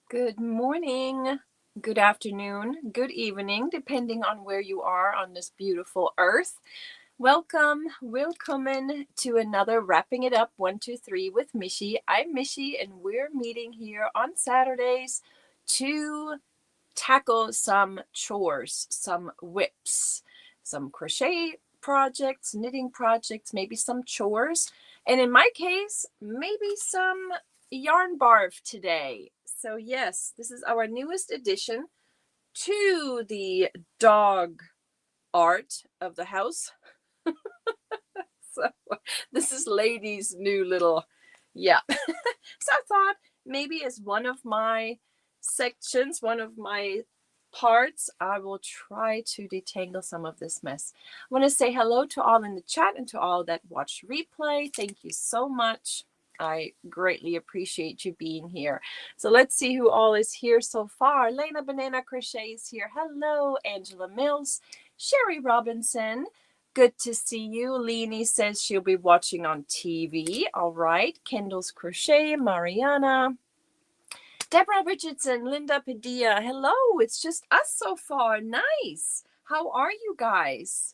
Good morning, good afternoon, good evening, depending on where you are on this beautiful earth. Welcome to another Wrapping It Up 123 with Michi. I'm Michi, and we're meeting here on Saturdays to tackle some chores, some whips, some crochet projects, knitting projects, maybe some chores, and in my case, maybe some yarn barf today. So, yes, this is our newest addition to the dog art of the house. So, this is Lady's new little, yeah. So, I thought maybe as one of my sections, one of my parts, I will try to detangle some of this mess. I want to say hello to all in the chat and to all that watch replay. Thank you so much. I greatly appreciate you being here. So let's see who all is here so far. Lena Banana Crochet is here. Hello, Angela Mills, Sherry Robinson. Good to see you. Leanie says she'll be watching on TV. All right. Kendall's Crochet, Mariana. Deborah Richardson, Linda Padilla. Hello, it's just us so far. Nice. How are you guys?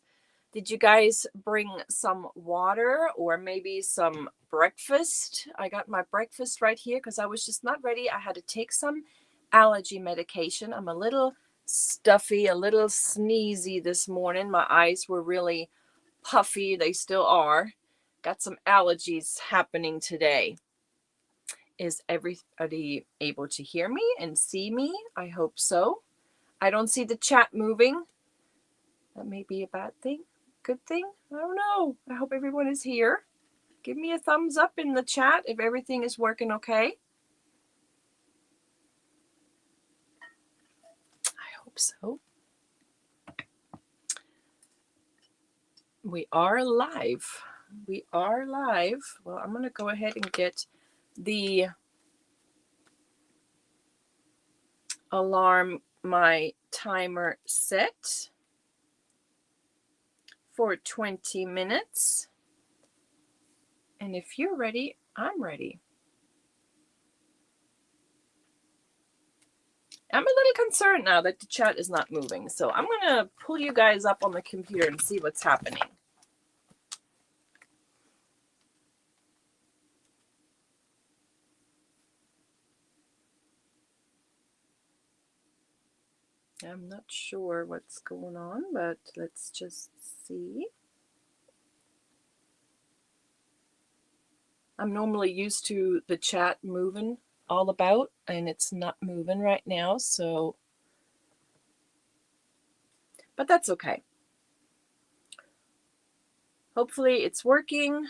Did you guys bring some water or maybe some breakfast? I got my breakfast right here because I was just not ready. I had to take some allergy medication. I'm a little stuffy, a little sneezy this morning. My eyes were really puffy. They still are. Got some allergies happening today. Is everybody able to hear me and see me? I hope so. I don't see the chat moving. That may be a bad thing. Good thing? I don't know. I hope everyone is here. Give me a thumbs up in the chat if everything is working okay. I hope so. We are live. We are live. Well, I'm going to go ahead and get the alarm, my timer set for 20 minutes. And if you're ready, I'm ready. I'm a little concerned now that the chat is not moving. So I'm going to pull you guys up on the computer and see what's happening. I'm not sure what's going on, but let's just see. I'm normally used to the chat moving all about, and it's not moving right now, so, but that's okay. Hopefully it's working.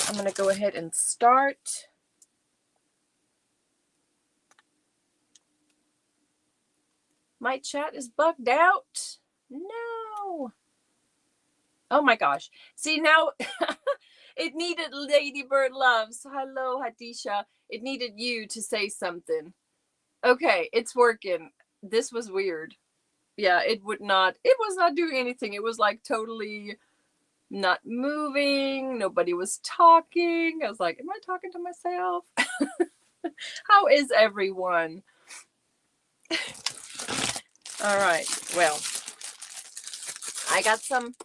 I'm going to go ahead and start. My chat is bugged out. No. Oh my gosh. See, now it needed Ladybird Loves. Hello, Hadisha. It needed you to say something. Okay, it's working. This was weird. Yeah, it was not doing anything. It was like totally not moving. Nobody was talking. I was like, am I talking to myself? How is everyone? All right. Well, I got some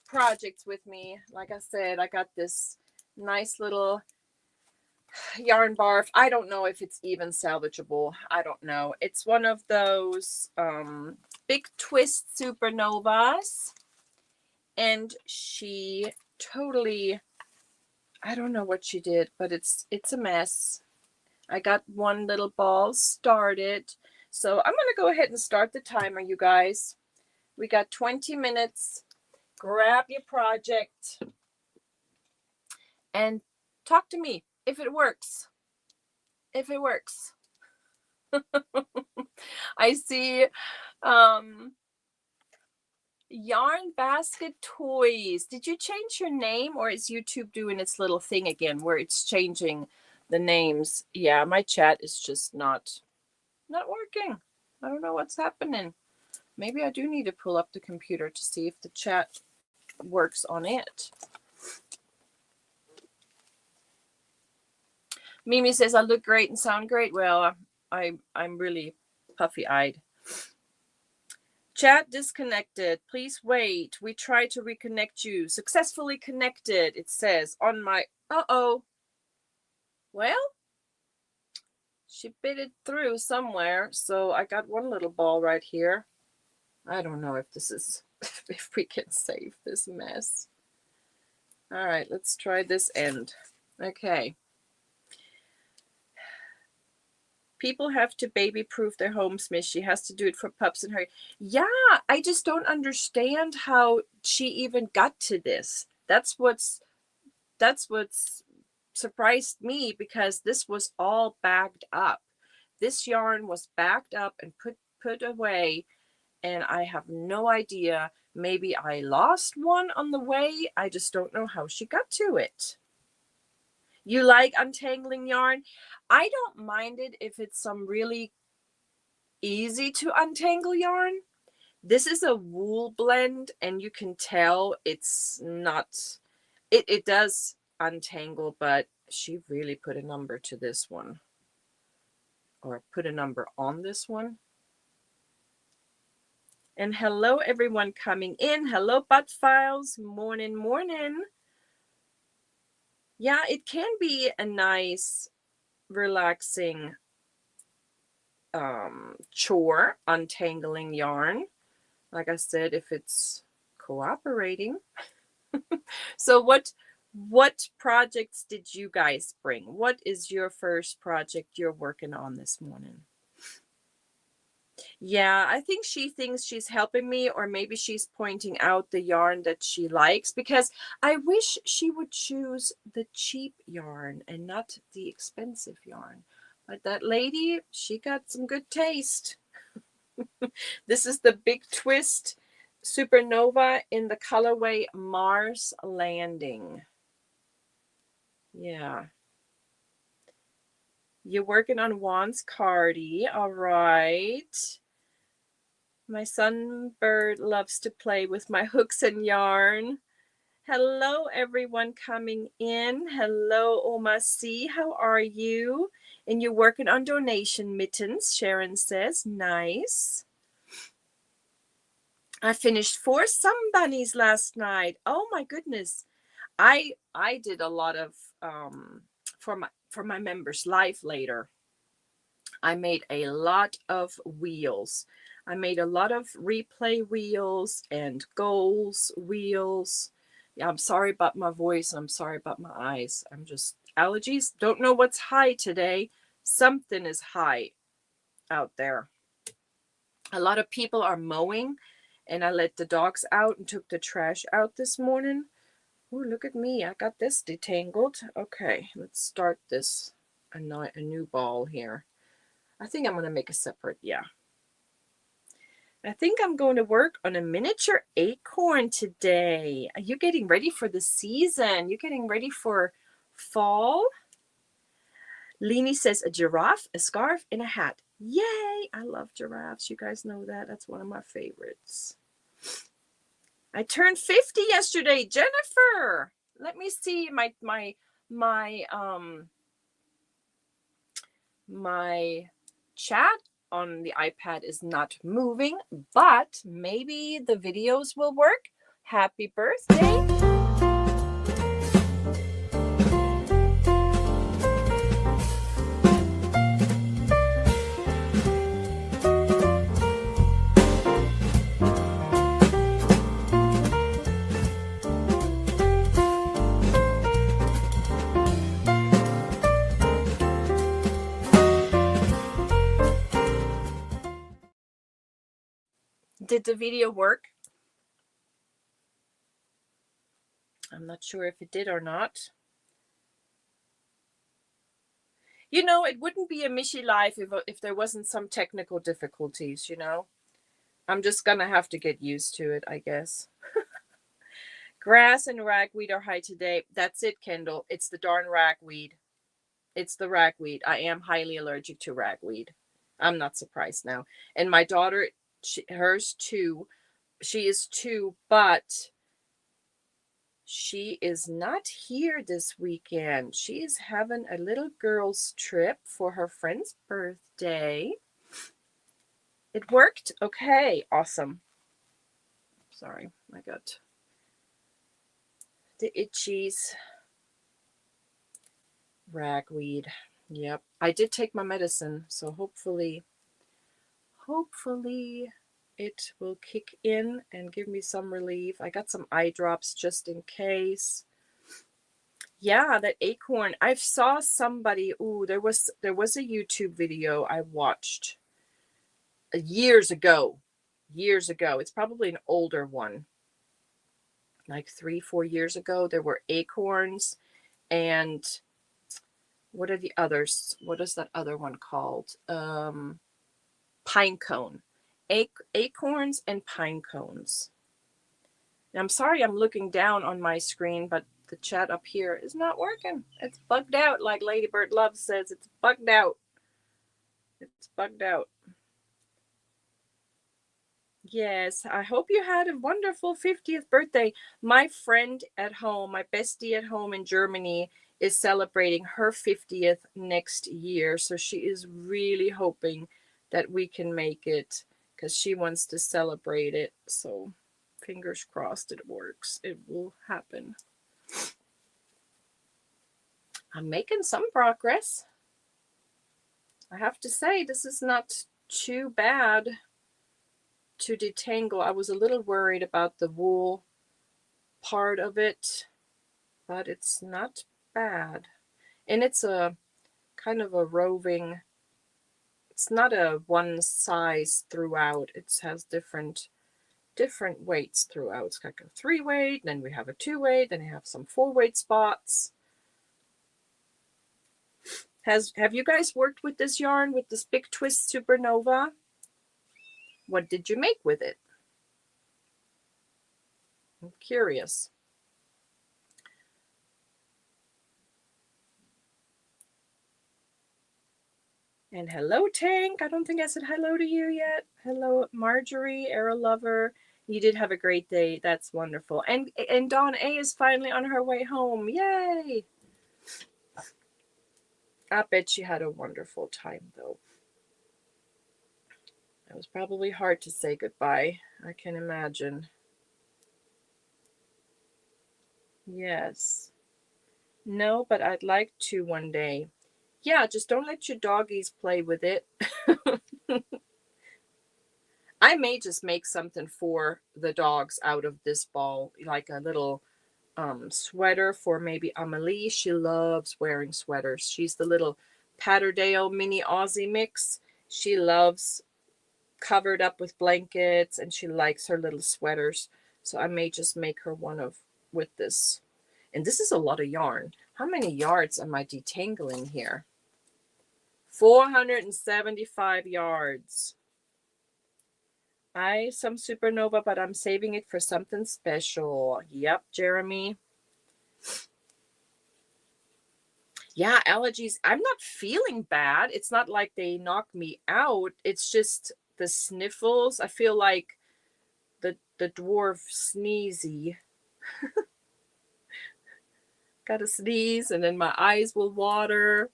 projects with me. Like I said, I got this nice little yarn barf. I don't know if it's even salvageable. I don't know. It's one of those big twist supernovas. And she totally, I don't know what she did, but it's a mess. I got one little ball started. So I'm going to go ahead and start the timer, you guys. We got 20 minutes. Grab your project and talk to me if it works. If it works. I see Yarn Basket Toys. Did you change your name, or is YouTube doing its little thing again where it's changing the names? Yeah, my chat is just not working. I don't know what's happening. Maybe I do need to pull up the computer to see if the chat works on it. Mimi says I look great and sound great. Well, I'm really puffy-eyed. Chat disconnected. Please wait. We try to reconnect you. Successfully connected, it says on my... Uh-oh. Well, she bit it through somewhere, so I got one little ball right here. I don't know if this is... if we can save this mess. All right, let's try this end. Okay. People have to baby-proof their homes, Miss. She has to do it for pups and her. Yeah, I just don't understand how she even got to this. That's what's surprised me, because this was all bagged up. This yarn was bagged up and put away, and I have no idea. Maybe I lost one on the way. I just don't know how she got to it. You like untangling yarn? I don't mind it if it's some really easy to untangle yarn. This is a wool blend, and you can tell it's not... It does untangle, but she really put a number to this one, or put a number on this one. And hello everyone coming in. Hello Butt Files. Morning, morning. Yeah, it can be a nice, relaxing chore, untangling yarn. Like I said, if it's cooperating. So what projects did you guys bring? What is your first project you're working on this morning? Yeah, I think she thinks she's helping me, or maybe she's pointing out the yarn that she likes, because I wish she would choose the cheap yarn and not the expensive yarn. But that lady, she got some good taste. This is the Big Twist Supernova in the colorway Mars Landing. Yeah. You're working on Juan's Cardi. All right. My sunbird loves to play with my hooks and yarn. Hello, everyone coming in. Hello, Oma C. How are you? And you're working on donation mittens, Sharon says. Nice. I finished 4 sun bunnies last night. Oh my goodness. I did a lot of for my members live later. I made a lot of wheels. I made a lot of replay wheels and goals wheels. Yeah, I'm sorry about my voice. I'm sorry about my eyes. I'm just allergies. Don't know what's high today. Something is high out there. A lot of people are mowing, and I let the dogs out and took the trash out this morning. Oh, look at me. I got this detangled. Okay, let's start this a new ball here. I think I'm going to make a separate, yeah. I think I'm going to work on a miniature acorn today. Are you getting ready for the season? You're getting ready for fall? Leanie says a giraffe, a scarf, and a hat. Yay! I love giraffes. You guys know that. That's one of my favorites. I turned 50 yesterday. Jennifer! Let me see my chat on the iPad is not moving, but maybe the videos will work. Happy birthday. Did the video work? I'm not sure if it did or not. You know, it wouldn't be a Michi Live if there wasn't some technical difficulties, you know. I'm just going to have to get used to it, I guess. Grass and ragweed are high today. That's it, Kendall. It's the darn ragweed. It's the ragweed. I am highly allergic to ragweed. I'm not surprised now. And my daughter, hers too. She is too, but She is not here this weekend. She is having a little girl's trip for her friend's birthday. It worked? Okay, awesome. Sorry, I got the itchies. Ragweed. Yep. I did take my medicine, so hopefully it will kick in and give me some relief. I got some eye drops just in case. Yeah, that acorn. I saw somebody, there was a YouTube video I watched years ago. Years ago. It's probably an older one. Like 3-4 years ago, there were acorns and what are the others? What is that other one called? Pine cone. Acorns and pine cones. And I'm sorry I'm looking down on my screen, but the chat up here is not working. It's bugged out, like Ladybird Love says. It's bugged out. It's bugged out. Yes, I hope you had a wonderful 50th birthday. My friend at home, my bestie at home in Germany, is celebrating her 50th next year. So she is really hoping that we can make it because she wants to celebrate it. So fingers crossed it works. It will happen. I'm making some progress. I have to say, this is not too bad to detangle. I was a little worried about the wool part of it, but it's not bad. And it's a kind of a roving, it's not a one size throughout. It has different weights throughout. It's like a 3-weight, then we have a 2-weight, then we have some 4-weight spots. Have you guys worked with this yarn, with this Big Twist Supernova? What did you make with it? I'm curious. And hello, Tank. I don't think I said hello to you yet. Hello, Marjorie, Arrow Lover. You did have a great day. That's wonderful. And Dawn A is finally on her way home. Yay! I bet she had a wonderful time, though. It was probably hard to say goodbye. I can imagine. Yes. No, but I'd like to one day. Yeah, just don't let your doggies play with it. I may just make something for the dogs out of this ball, like a little sweater for maybe Amelie. She loves wearing sweaters. She's the little Patterdale mini Aussie mix. She loves covered up with blankets and she likes her little sweaters. So I may just make her one of with this. And this is a lot of yarn. How many yards am I detangling here? 475 yards. Some Supernova, but I'm saving it for something special. Yep, Jeremy. Yeah, allergies. I'm not feeling bad. It's not like they knock me out. It's just the sniffles. I feel like the dwarf sneezy. Gotta sneeze and then my eyes will water.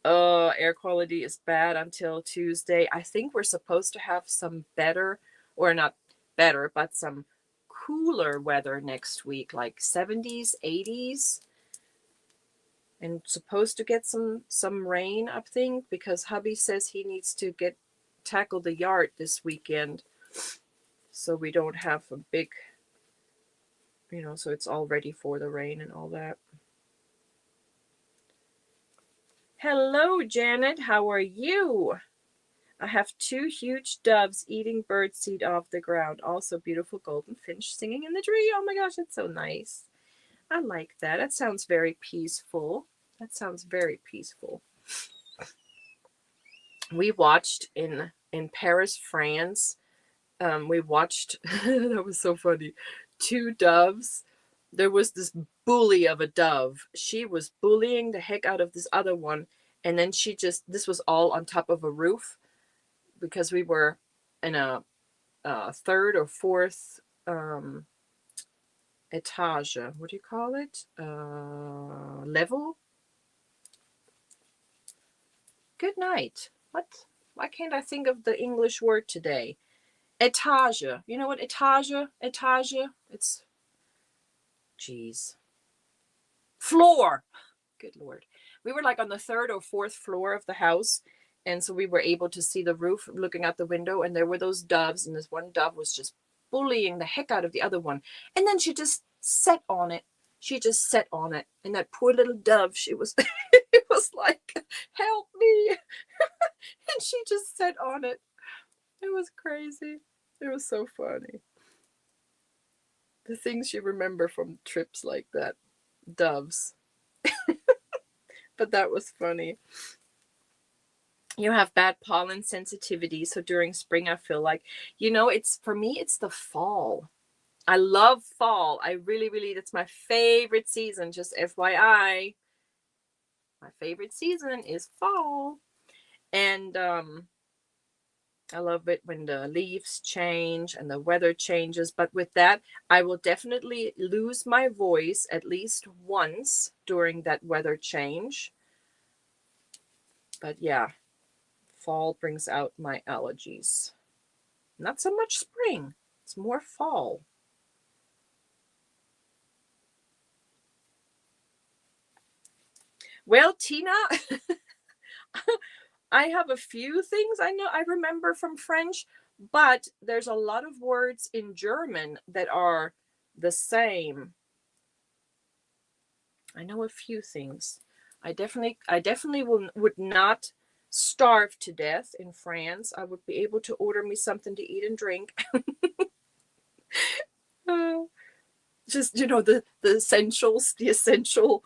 Air quality is bad until Tuesday. I think we're supposed to have some better, or not better, but some cooler weather next week, like 70s, 80s. And supposed to get some rain, I think, because hubby says he needs to tackle the yard this weekend, so we don't have a big, so it's all ready for the rain and all that. Hello, Janet. How are you? I have 2 huge doves eating birdseed off the ground. Also, beautiful golden finch singing in the tree. Oh my gosh, it's so nice. I like that. That sounds very peaceful. We watched in Paris, France. We watched. That was so funny. 2 doves. There was this bully of a dove. She was bullying the heck out of this other one, and then this was all on top of a roof because we were in a third or fourth etage. What do you call it? Level. Good night. What? Why can't I think of the English word today? Etage. You know what etage? Etage. It's, geez. Floor. Good Lord. We were like on the third or fourth floor of the house. And so we were able to see the roof looking out the window. And there were those doves. And this one dove was just bullying the heck out of the other one. And then she just sat on it. She just sat on it. And that poor little dove, she was, it was like, help me. And she just sat on it. It was crazy. It was so funny. The things you remember from trips like that. Doves. But that was funny. You have bad pollen sensitivity. So during spring, I feel like, it's, for me, it's the fall. I love fall. I really, really, that's my favorite season. Just FYI. My favorite season is fall. And I love it when the leaves change and the weather changes. But with that, I will definitely lose my voice at least once during that weather change. But yeah, fall brings out my allergies. Not so much spring. It's more fall. Well, Tina, I have a few things I remember from French, but there's a lot of words in German that are the same. I know a few things. I definitely would not starve to death in France. I would be able to order me something to eat and drink. Just, the essentials, the essential,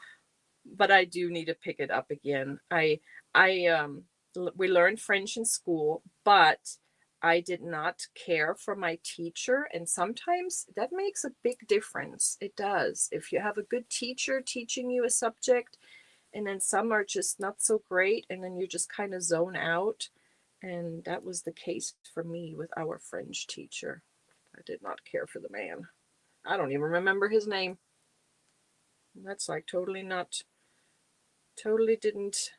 but I do need to pick it up again. We learned French in school, but I did not care for my teacher. And sometimes that makes a big difference. It does. If you have a good teacher teaching you a subject, and then some are just not so great, and then you just kind of zone out. And that was the case for me with our French teacher. I did not care for the man. I don't even remember his name. That's like totally didn't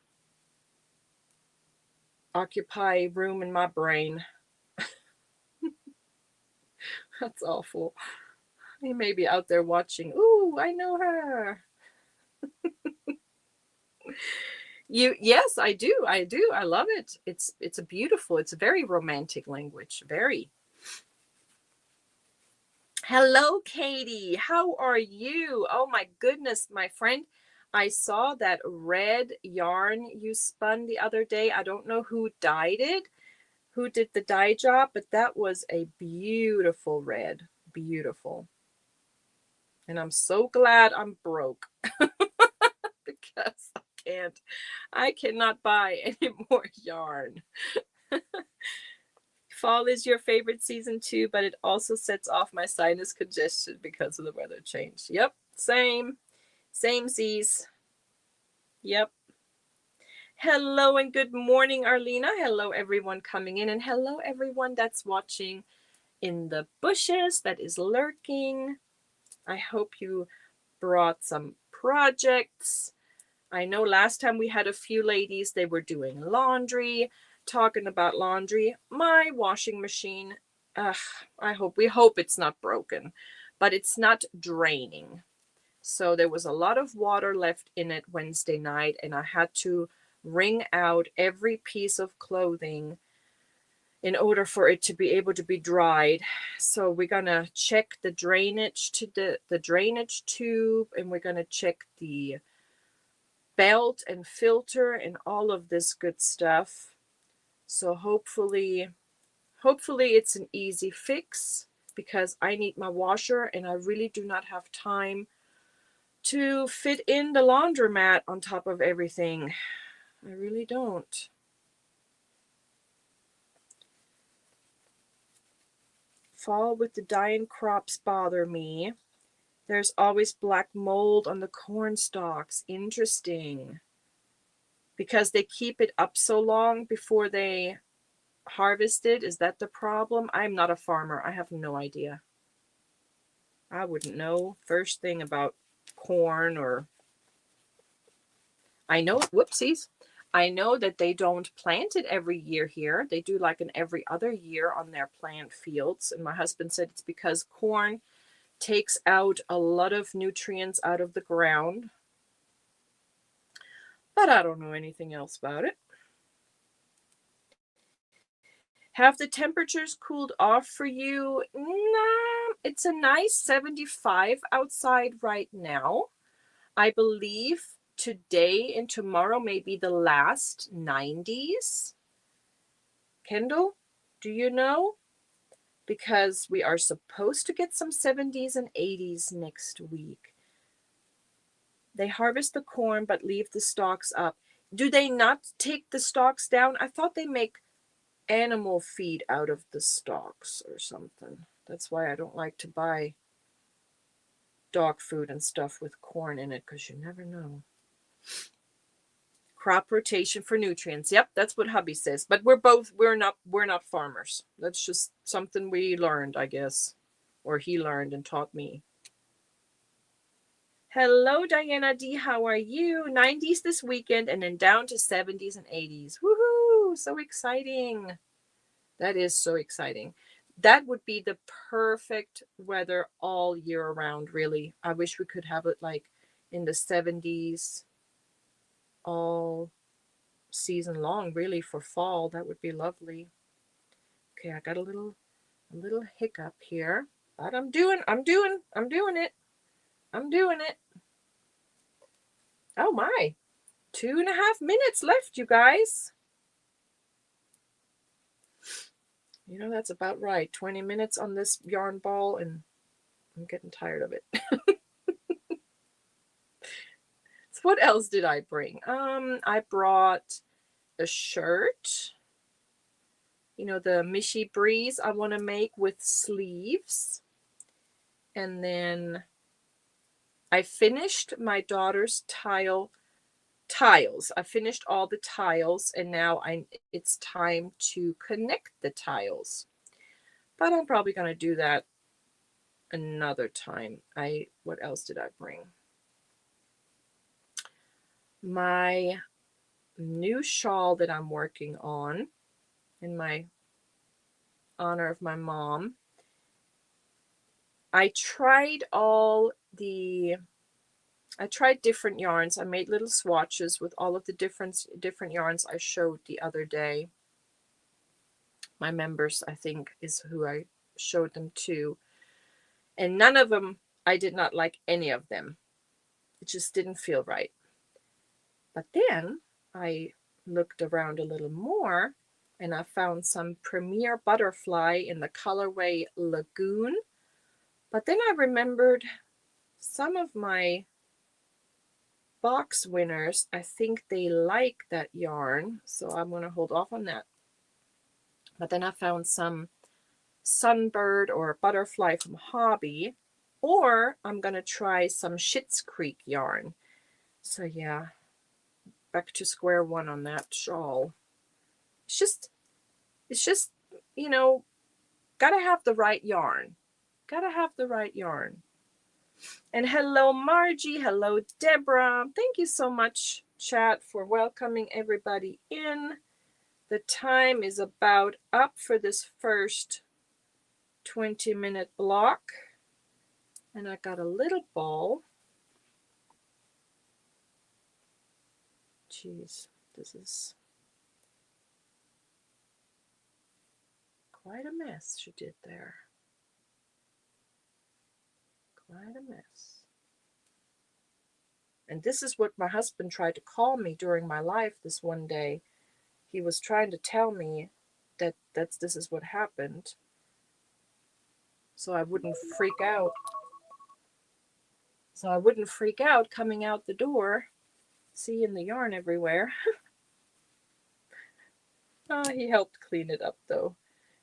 occupy room in my brain. That's awful. He may be out there watching. Ooh, I know her. Yes, I do. I love it. It's a very romantic language. Very. Hello, Katie. How are you? Oh my goodness, my friend. I saw that red yarn you spun the other day. I don't know who dyed it, who did the dye job, but that was a beautiful red. Beautiful. And I'm so glad I'm broke because I cannot buy any more yarn. Fall is your favorite season too, but it also sets off my sinus congestion because of the weather change. Yep, same Z's. Yep. Hello and good morning, Arlena. Hello, everyone coming in, and hello, everyone that's watching in the bushes, that is lurking. I hope you brought some projects. I know last time we had a few ladies, they were doing laundry, talking about laundry. My washing machine, we hope it's not broken, but it's not draining. So there was a lot of water left in it Wednesday night, and I had to wring out every piece of clothing in order for it to be able to be dried. So we're gonna check the drainage to the drainage tube, and we're gonna check the belt and filter and all of this good stuff. So hopefully it's an easy fix, because I need my washer and I really do not have time to fit in the laundromat on top of everything. I really don't. Fall with the dying crops bother me. There's always black mold on the corn stalks. Interesting. Because they keep it up so long before they harvest it. Is that the problem? I'm not a farmer. I have no idea. I wouldn't know first thing about corn, or I know, whoopsies. I know that they don't plant it every year here. They do like an every other year on their plant fields. And my husband said it's because corn takes out a lot of nutrients out of the ground. But I don't know anything else about it. Have the temperatures cooled off for you? Nah, it's a nice 75 outside right now. I believe today and tomorrow may be the last 90s. Kendall, do you know? Because we are supposed to get some 70s and 80s next week. They harvest the corn but leave the stalks up. Do they not take the stalks down? I thought they make animal feed out of the stalks or something. That's why I don't like to buy dog food and stuff with corn in it, because you never know. Crop rotation for nutrients. Yep, that's what hubby says. But we're not farmers. That's just something we learned, I guess. Or he learned and taught me. Hello, Diana D. How are you? 90s this weekend and then down to 70s and 80s. Woohoo! So exciting. That is so exciting. That would be the perfect weather all year around, really. I wish we could have it like in the 70s all season long, really, for fall. That would be lovely. Okay, I got a little hiccup here, but I'm doing it. I'm doing it. Oh my, 2.5 minutes left, you guys. You know, that's about right. 20 minutes on this yarn ball, and I'm getting tired of it. So what else did I bring? I brought a shirt. You know, the Michi Breeze I want to make with sleeves. And then I finished my daughter's tiles. I finished all the tiles, and now it's time to connect the tiles. But I'm probably going to do that another time. What else did I bring? My new shawl that I'm working on in my honor of my mom. I tried different yarns. I made little swatches with all of the different yarns I showed the other day. My members, I think, is who I showed them to. And none of them, I did not like any of them. It just didn't feel right. But then I looked around a little more, and I found some Premier Butterfly in the colorway Lagoon. But then I remembered some of my box winners, I think they like that yarn, so I'm going to hold off on that. But then I found some Sunbird or Butterfly from Hobby, or I'm going to try some Schitt's Creek yarn. So yeah, back to square one on that shawl. It's just, you know, gotta have the right yarn. Gotta have the right yarn. And hello, Margie. Hello, Deborah. Thank you so much, chat, for welcoming everybody in. The time is about up for this first 20-minute block. And I got a little ball. Jeez, this is quite a mess she did there. Quite a mess. And this is what my husband tried to call me during my life this one day. He was trying to tell me that this is what happened, so I wouldn't freak out. So I wouldn't freak out coming out the door, seeing the yarn everywhere. He helped clean it up, though.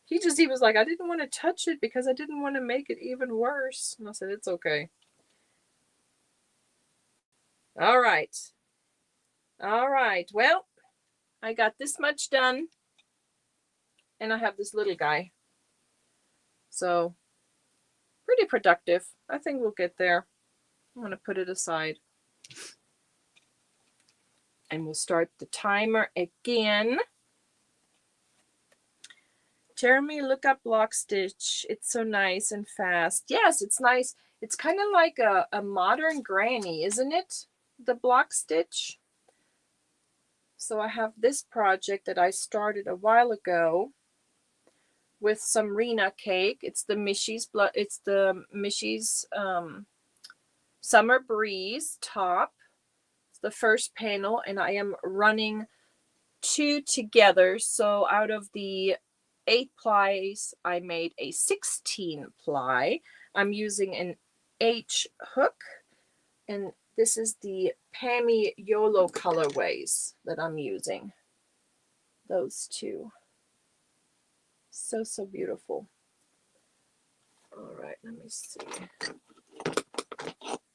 He was like, I didn't want to touch it because I didn't want to make it even worse. And I said, it's okay. All right. All right. Well, I got this much done. And I have this little guy. So pretty productive. I think we'll get there. I'm going to put it aside. And we'll start the timer again. Jeremy, look up block stitch. It's so nice and fast. Yes, it's nice. It's kind of like a modern granny, isn't it? The block stitch. So I have this project that I started a while ago with some Rena cake. It's the Michi's Summer Breeze top. It's the first panel, and I am running 2 together. So out of the 8 plies, I made a 16 ply. I'm using an H hook, and this is the Pammy YOLO colorways that I'm using. Those 2. So, so beautiful. All right, let me see.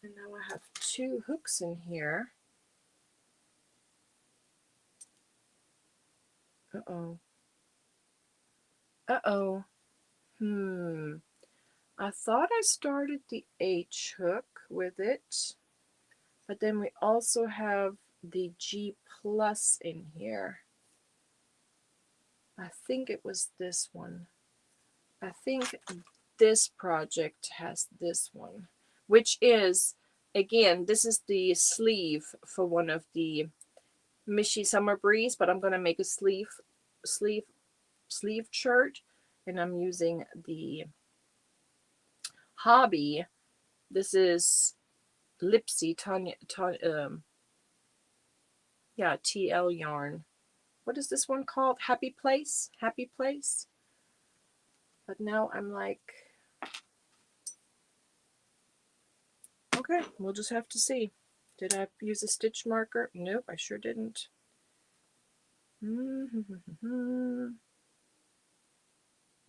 And now I have 2 hooks in here. Uh-oh. Uh-oh. I thought I started the H hook with it, but then we also have the G plus in here. I think it was this one. I think this project has this one, which is, again, this is the sleeve for one of the Michi Summer Breeze, but I'm going to make a sleeve shirt, and I'm using the Hobby. This is Lipsy TL yarn. What is this one called? Happy Place? Happy Place? But now I'm like, okay, we'll just have to see. Did I use a stitch marker? Nope, I sure didn't.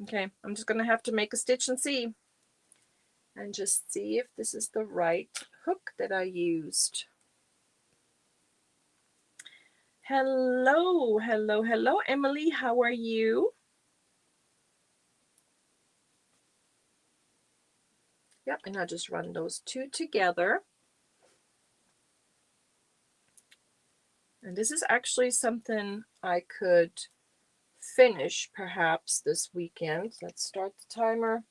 Okay, I'm just going to have to make a stitch and see. And just see if this is the right hook that I used. Hello, hello, hello, Emily. How are you? Yep, and I just run those 2 together. And this is actually something I could finish perhaps this weekend. Let's start the timer.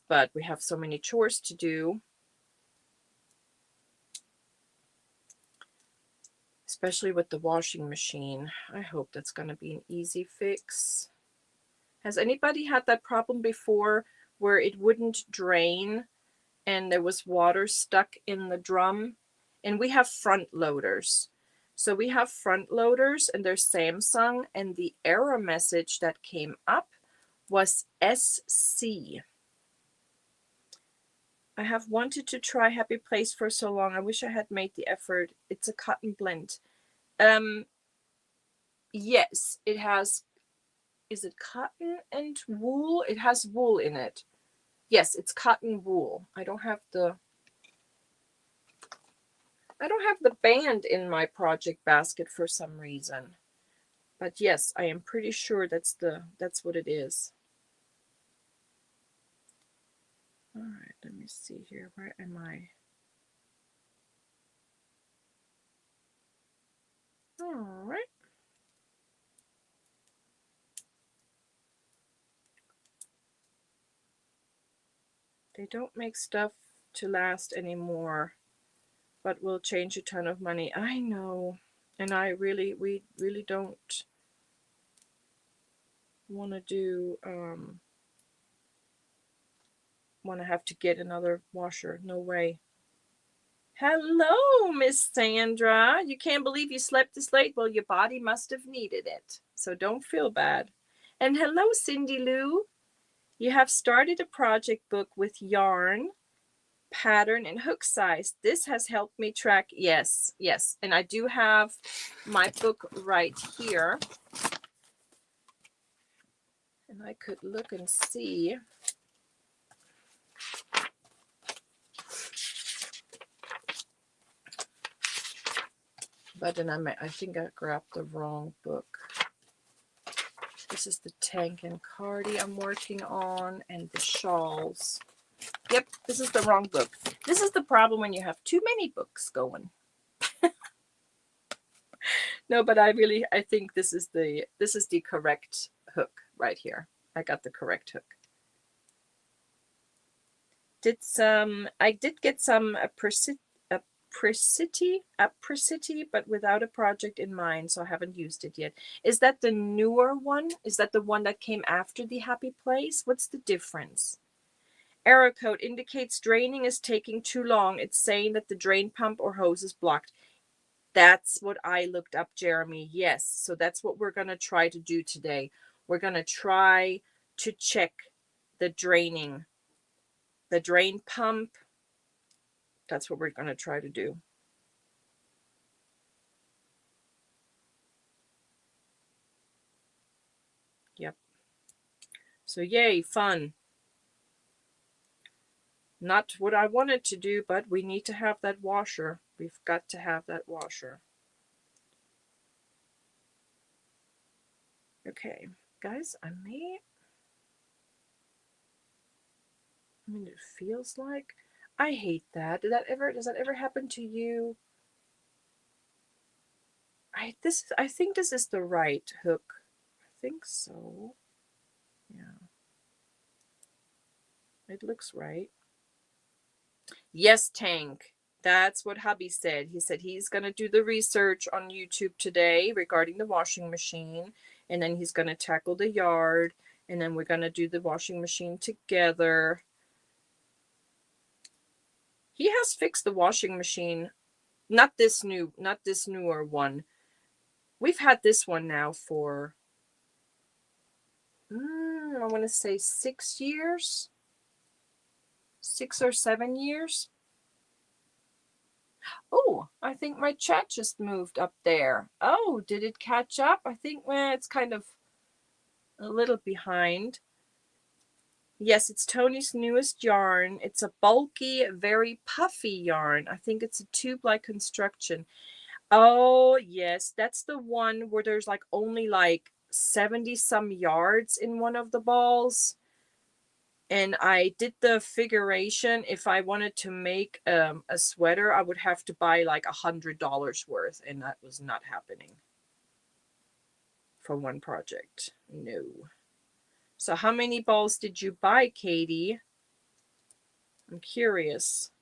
But we have so many chores to do. Especially with the washing machine. I hope that's going to be an easy fix. Has anybody had that problem before where it wouldn't drain and there was water stuck in the drum? And we have front loaders. So we have front loaders, and they're Samsung, and the error message that came up was SC. I have wanted to try Happy Place for so long. I wish I had made the effort. It's a cotton blend. Yes, it has. Is it cotton and wool? It has wool in it. Yes, it's cotton wool. I don't have the band in my project basket for some reason. But yes, I am pretty sure that's what it is. All right, let me see here. Where am I? All right. They don't make stuff to last anymore, but will change a ton of money. I know. And we really don't want to do, want to have to get another washer. No way. Hello, Miss Sandra. You can't believe you slept this late? Well, your body must have needed it. So don't feel bad. And hello, Cindy Lou. You have started a project book with yarn, pattern, and hook size. This has helped me track. Yes, yes. And I do have my book right here. And I could look and see. But then I think I grabbed the wrong book. This is the Tank and Cardi I'm working on, and the shawls. Yep, this is the wrong book. This is the problem when you have too many books going. No, but I think this is the correct hook right here. I got the correct hook. I did get some apricity, but without a project in mind, so I haven't used it yet. Is that the newer one? Is that the one that came after the Happy Place? What's the difference? Error code indicates draining is taking too long. It's saying that the drain pump or hose is blocked. That's what I looked up, Jeremy. Yes, so that's what we're going to try to do today. We're going to try to check the drain pump. That's what we're going to try to do. Yep. So yay, fun. Not what I wanted to do, but we need to have that washer. We've got to have that washer. Okay, guys, I mean, it feels like I hate that. Does that ever happen to you? I think this is the right hook. I think so. Yeah. It looks right. Yes, Tank. That's what hubby said. He said he's going to do the research on YouTube today regarding the washing machine, and then he's going to tackle the yard, and then we're going to do the washing machine together. He has fixed the washing machine. Not this newer one. We've had this one now for I want to say 6 years. 6 or 7 years. Oh, I think my chat just moved up there. Oh, did it catch up? I think it's kind of a little behind. Yes, it's Tony's newest yarn. It's a bulky, very puffy yarn. I think it's a tube-like construction. Oh, yes, that's the one where there's like only like 70 some yards in one of the balls. And I did the figuration. If I wanted to make a sweater, I would have to buy like $100 worth, and that was not happening for one project. No. So how many balls did you buy, Katie? I'm curious.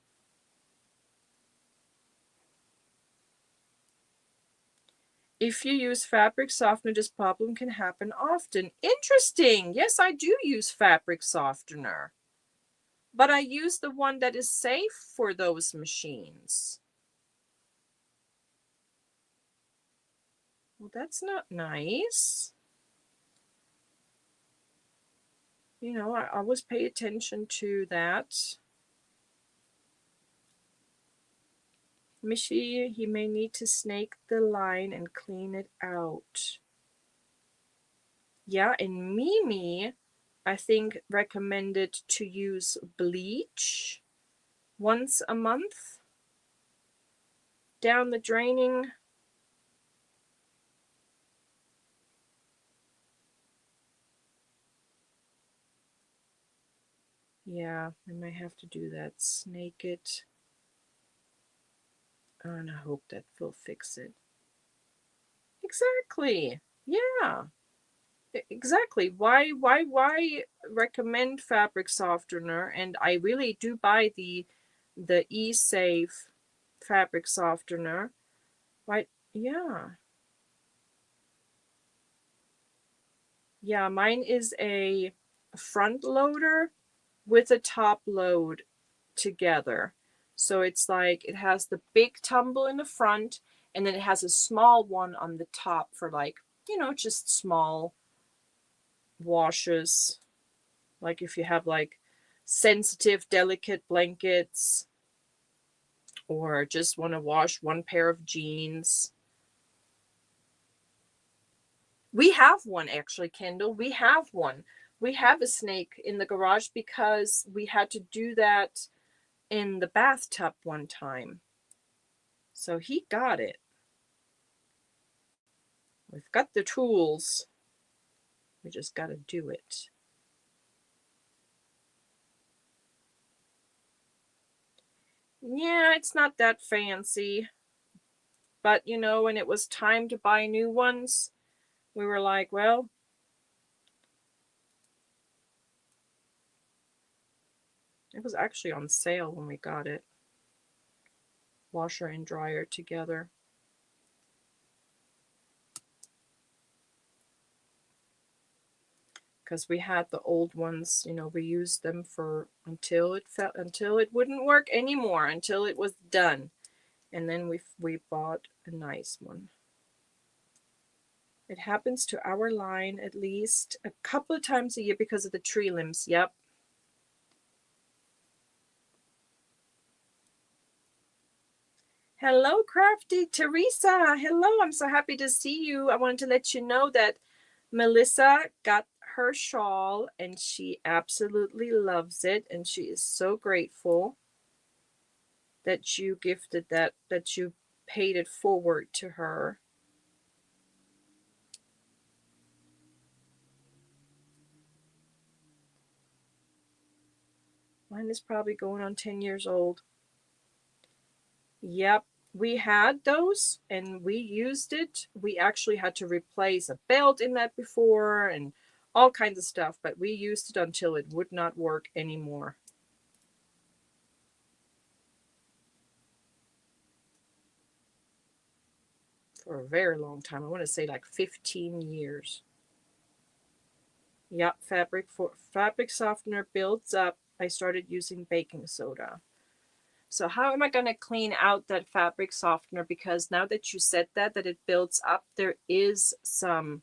If you use fabric softener, this problem can happen often. Interesting. Yes, I do use fabric softener. But I use the one that is safe for those machines. Well, that's not nice. You know, I always pay attention to that. Michi, he may need to snake the line and clean it out. Yeah, and Mimi, I think, recommended to use bleach once a month down the draining. Yeah, I might have to do that. Snake it. And I hope that will fix it. Exactly. Yeah. Exactly. Why recommend fabric softener? And I really do buy the E-Safe fabric softener. Right? Yeah. Yeah, mine is a front loader with a top load together. So it's like it has the big tumble in the front, and then it has a small one on the top for like, just small washes. Like if you have like sensitive, delicate blankets, or just want to wash one pair of jeans. We have one actually, Kendall. We have one. We have a snake in the garage because we had to do that in the bathtub one time. So he got it. We've got the tools. We just got to do it. Yeah, it's not that fancy. But, you know, when it was time to buy new ones, we were like, well, it was actually on sale when we got it. Washer and dryer together. Because we had the old ones, you know, we used them for until it wouldn't work anymore, until it was done. And then we bought a nice one. It happens to our line at least a couple of times a year because of the tree limbs. Yep. Hello, Crafty Teresa. Hello, I'm so happy to see you. I wanted to let you know that Melissa got her shawl and she absolutely loves it, and she is so grateful that you gifted that you paid it forward to her. Mine is probably going on 10 years old. Yep, we had those and we used it. We actually had to replace a belt in that before and all kinds of stuff, but we used it until it would not work anymore. For a very long time. I want to say like 15 years. Yep, fabric softener builds up. I started using baking soda. So how am I going to clean out that fabric softener? Because now that you said that it builds up, there is some.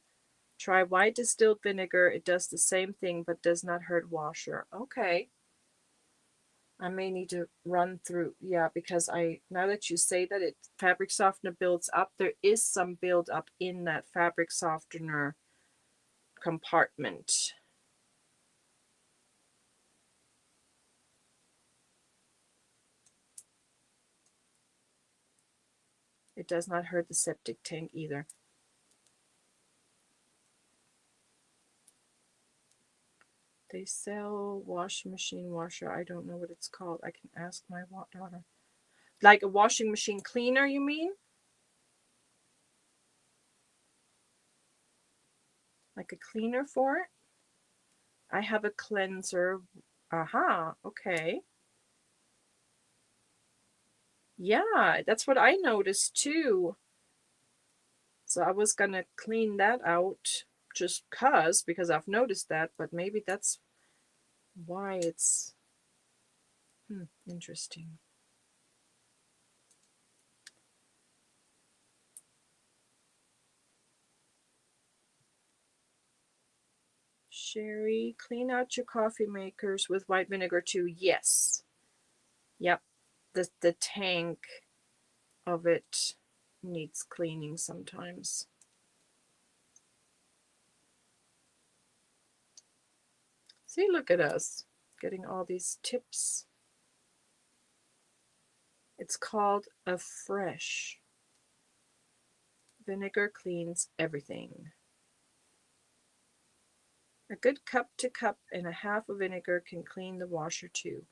Try white distilled vinegar. It does the same thing, but does not hurt washer. Okay. I may need to run through. Yeah, because now that you say that fabric softener builds up, there is some build up in that fabric softener compartment. It does not hurt the septic tank either. They sell washing machine washer. I don't know what it's called. I can ask my daughter. Like a washing machine cleaner, you mean? Like a cleaner for it? I have a cleanser. Aha, okay. Yeah, that's what I noticed too. So I was gonna clean that out just because I've noticed that, but maybe that's why it's interesting. Sherry, clean out your coffee makers with white vinegar too. Yes. Yep. The tank of it needs cleaning sometimes. See, look at us getting all these tips. It's called a fresh. Vinegar cleans everything. A good cup to cup and a half of vinegar can clean the washer too.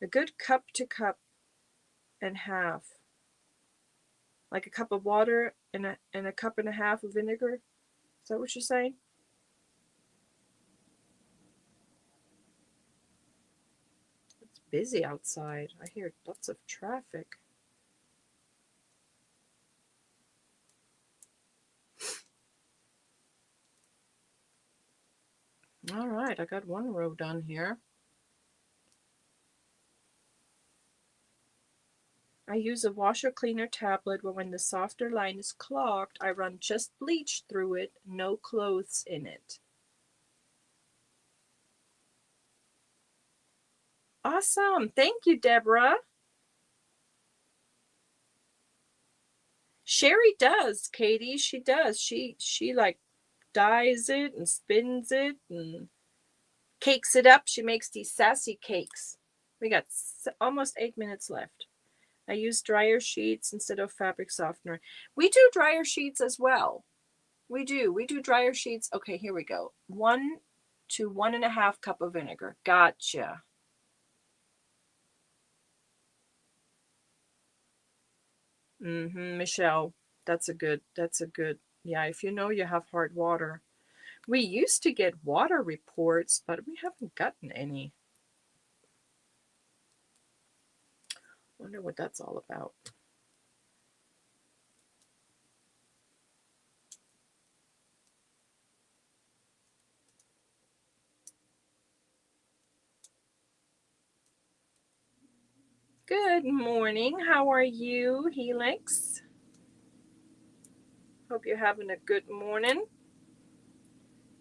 A good cup to cup and half. Like a cup of water and a cup and a half of vinegar. Is that what you're saying? It's busy outside. I hear lots of traffic. All right, I got one row done here. I use a washer cleaner tablet where when the softer line is clogged, I run just bleach through it, no clothes in it. Awesome. Thank you, Deborah. Sherry does, Katie. She does. She like dyes it and spins it and cakes it up. She makes these sassy cakes. We got almost 8 minutes left. I use dryer sheets instead of fabric softener. We do dryer sheets as well. We do dryer sheets. Okay, here we go. 1 to 1.5 cup of vinegar. Gotcha. Michelle, that's a good, yeah, if you know you have hard water. We used to get water reports, but we haven't gotten any. Wonder what that's all about. Good morning. How are you, Helix? Hope you're having a good morning.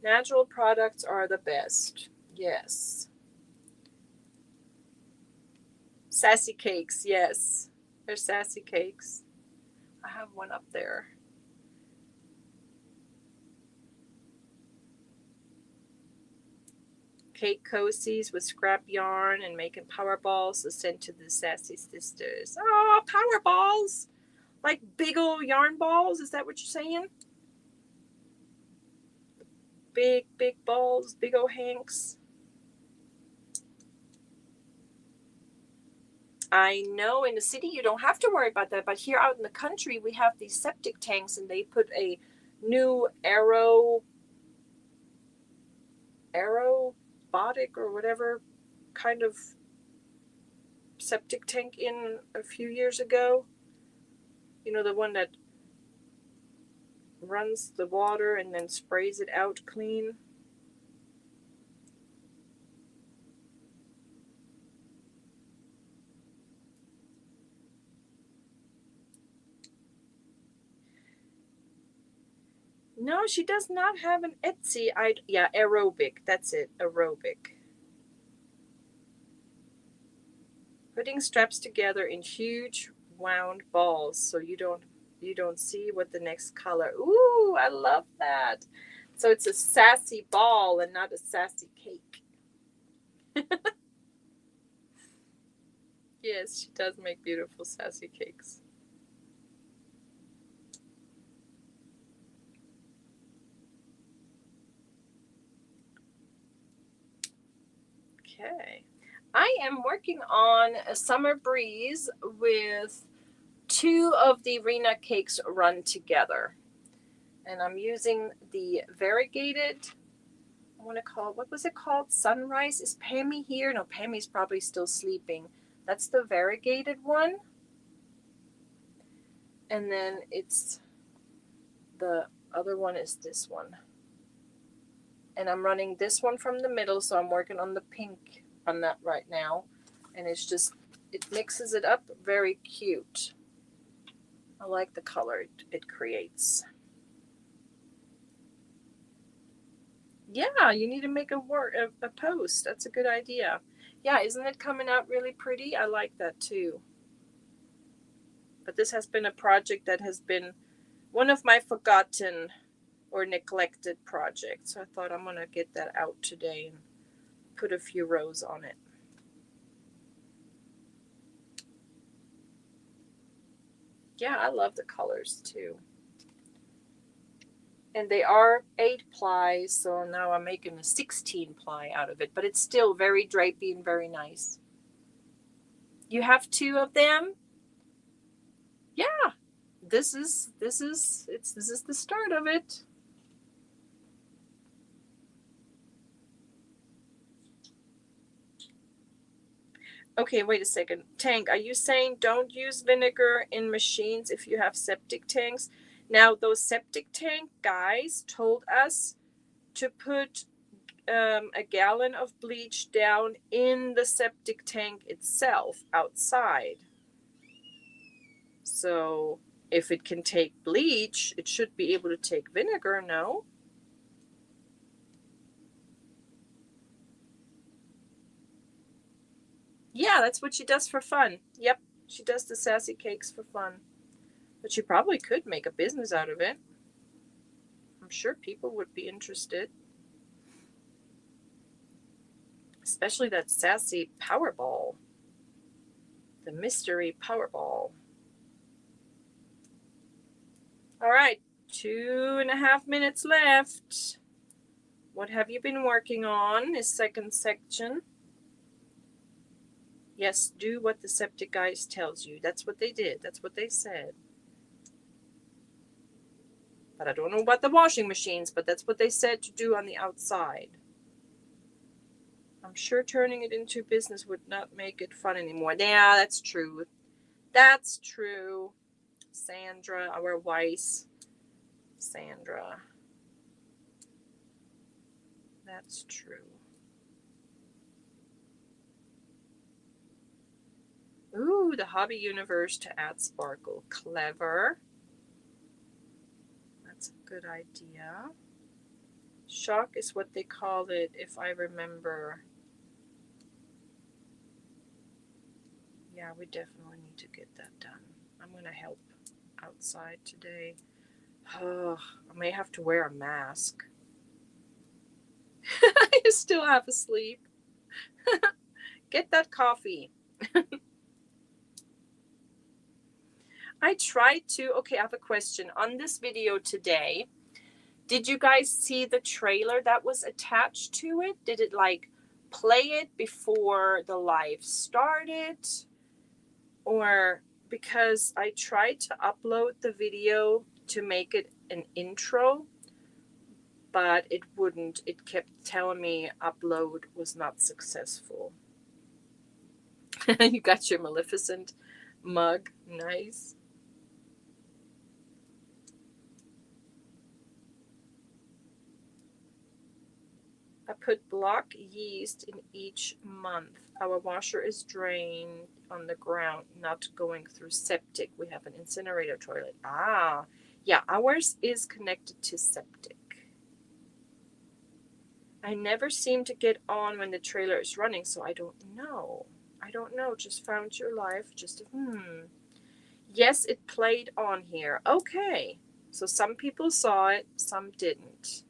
Natural products are the best. Yes. Sassy cakes, yes. They're sassy cakes. I have one up there. Cake cozies with scrap yarn and making power balls to send to the sassy sisters. Oh, power balls! Like big old yarn balls? Is that what you're saying? Big balls, big old hanks. I know in the city you don't have to worry about that, but here out in the country we have these septic tanks and they put a new aerobotic or whatever kind of septic tank in a few years ago. You know, the one that runs the water and then sprays it out clean. No, she does not have an Etsy. Yeah, aerobic. That's it, aerobic. Putting straps together in huge wound balls so you don't see what the next color. Ooh, I love that. So it's a sassy ball and not a sassy cake. Yes, she does make beautiful sassy cakes. Okay. I am working on a summer breeze with 2 of the Rena cakes run together. And I'm using the variegated, I want to call, what was it called? Sunrise? Is Pammy here? No, Pammy's probably still sleeping. That's the variegated one. And then it's, the other one is this one. And I'm running this one from the middle, so I'm working on the pink on that right now. And it's just, it mixes it up very cute. I like the color it creates. Yeah, you need to make a post. That's a good idea. Yeah, isn't it coming out really pretty? I like that too. But this has been a project that has been one of my forgotten or neglected projects. So I thought I'm going to get that out today and put a few rows on it. Yeah, I love the colors too. And they are 8 ply, so now I'm making a 16 ply out of it, but it's still very drapey and very nice. You have 2 of them? Yeah. This is the start of it. Okay, wait a second. Tank, are you saying don't use vinegar in machines if you have septic tanks? Now, those septic tank guys told us to put a gallon of bleach down in the septic tank itself outside. So if it can take bleach, it should be able to take vinegar, no? Yeah, that's what she does for fun. Yep, she does the sassy cakes for fun. But she probably could make a business out of it. I'm sure people would be interested. Especially that sassy Powerball. The mystery Powerball. All right, 2.5 minutes left. What have you been working on? Is second section. Yes, do what the septic guys tells you. That's what they did. That's what they said. But I don't know about the washing machines, but that's what they said to do on the outside. I'm sure turning it into business would not make it fun anymore. Yeah, that's true. That's true. Sandra, our Weiss. Sandra. That's true. Ooh, the hobby universe to add sparkle. Clever. That's a good idea. Shock is what they called it, if I remember. Yeah, we definitely need to get that done. I'm going to help outside today. Oh, I may have to wear a mask. You still half asleep. Get that coffee. I tried to. Okay, I have a question. On this video today, did you guys see the trailer that was attached to it? Did it like play it before the live started? Or because I tried to upload the video to make it an intro, but it wouldn't. It kept telling me upload was not successful. You got your Maleficent mug. Nice. I put block yeast in each month. Our washer is drained on the ground, not going through septic. We have an incinerator toilet. Ah, yeah, ours is connected to septic. I never seem to get on when the trailer is running, so I don't know. I don't know. Just found your life. Yes, it played on here. Okay. So some people saw it, some didn't.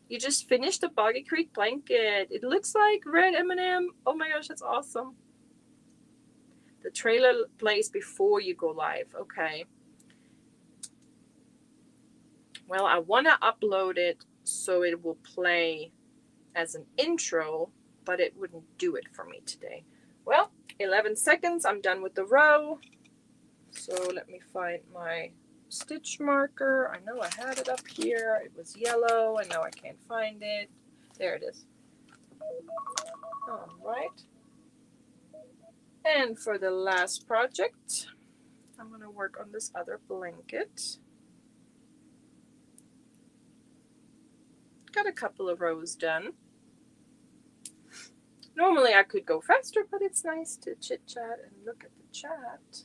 You just finished the Boggy Creek blanket. It looks like red M&M. Oh my gosh, that's awesome. The trailer plays before you go live. Okay. Well, I want to upload it so it will play as an intro, but it wouldn't do it for me today. Well, 11 seconds. I'm done with the row. So let me find my stitch marker. I know I had it up here. It was yellow, and now I can't find it. There it is. All right. And for the last project, I'm going to work on this other blanket. Got a couple of rows done. Normally I could go faster, but it's nice to chit-chat and look at the chat.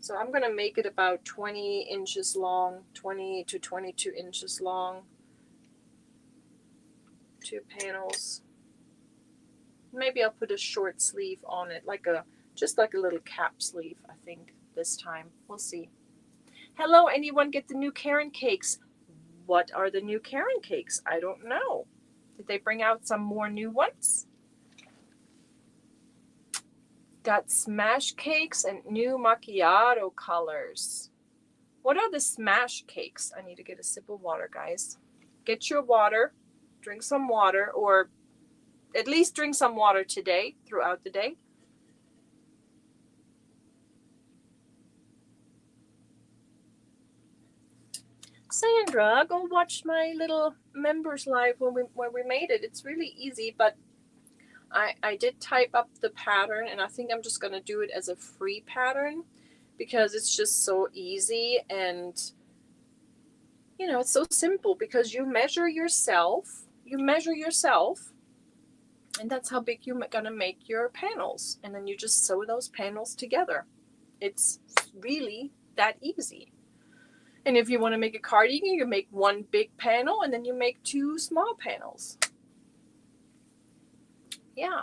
So I'm going to make it about 20 inches long, 20 to 22 inches long. 2 panels. Maybe I'll put a short sleeve on it, just like a little cap sleeve, I think, this time. We'll see. Hello, anyone get the new Karen cakes? What are the new Karen cakes? I don't know. Did they bring out some more new ones? Got smash cakes and new macchiato colors. What are the smash cakes? I need to get a sip of water, guys. Get your water. Drink some water, or at least drink some water today, throughout the day. Sandra, go watch my little members live when we made it. It's really easy, but I did type up the pattern, and I think I'm just going to do it as a free pattern because it's just so easy, and you know, it's so simple because you measure yourself, and that's how big you're going to make your panels, and then you just sew those panels together. It's really that easy. And if you want to make a cardigan, you make one big panel and then you make 2 small panels. Yeah.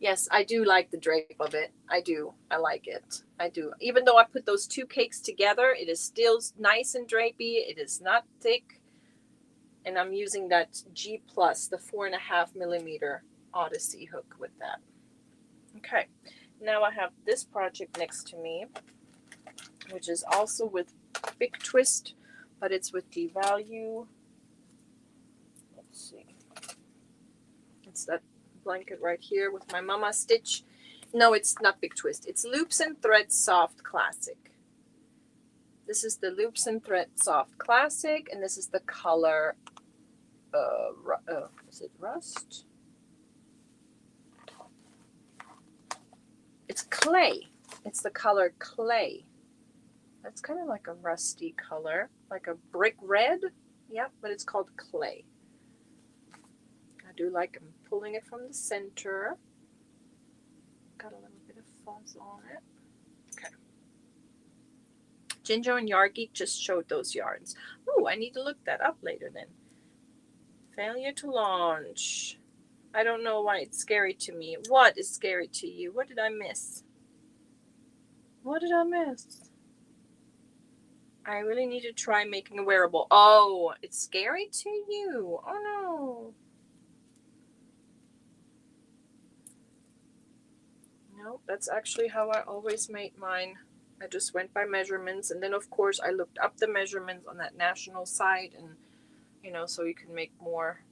Yes, I do like the drape of it. I do. I like it. I do. Even though I put those 2 cakes together, it is still nice and drapey. It is not thick. And I'm using that G+, the 4.5 millimeter Odyssey hook with that. Okay. Now I have this project next to me. which is also with Big Twist, but it's with the value. Let's see. It's that blanket right here with my mama stitch. No, it's not Big Twist. It's Loops and Thread Soft Classic. This is the Loops and Thread Soft Classic, and this is the color, is it Rust? It's Clay. It's the color Clay. That's kind of like a rusty color, like a brick red. Yep, but it's called Clay. I do like pulling it from the center. Got a little bit of fuzz on it. Okay. Ginger and Yard Geek just showed those yarns. Oh, I need to look that up later then. Failure to launch. I don't know why it's scary to me. What is scary to you? What did I miss? What did I miss? I really need to try making a wearable. Oh, it's scary to you. Oh no. No, that's actually how I always made mine. I just went by measurements, and then of course I looked up the measurements on that national site, and so you can make more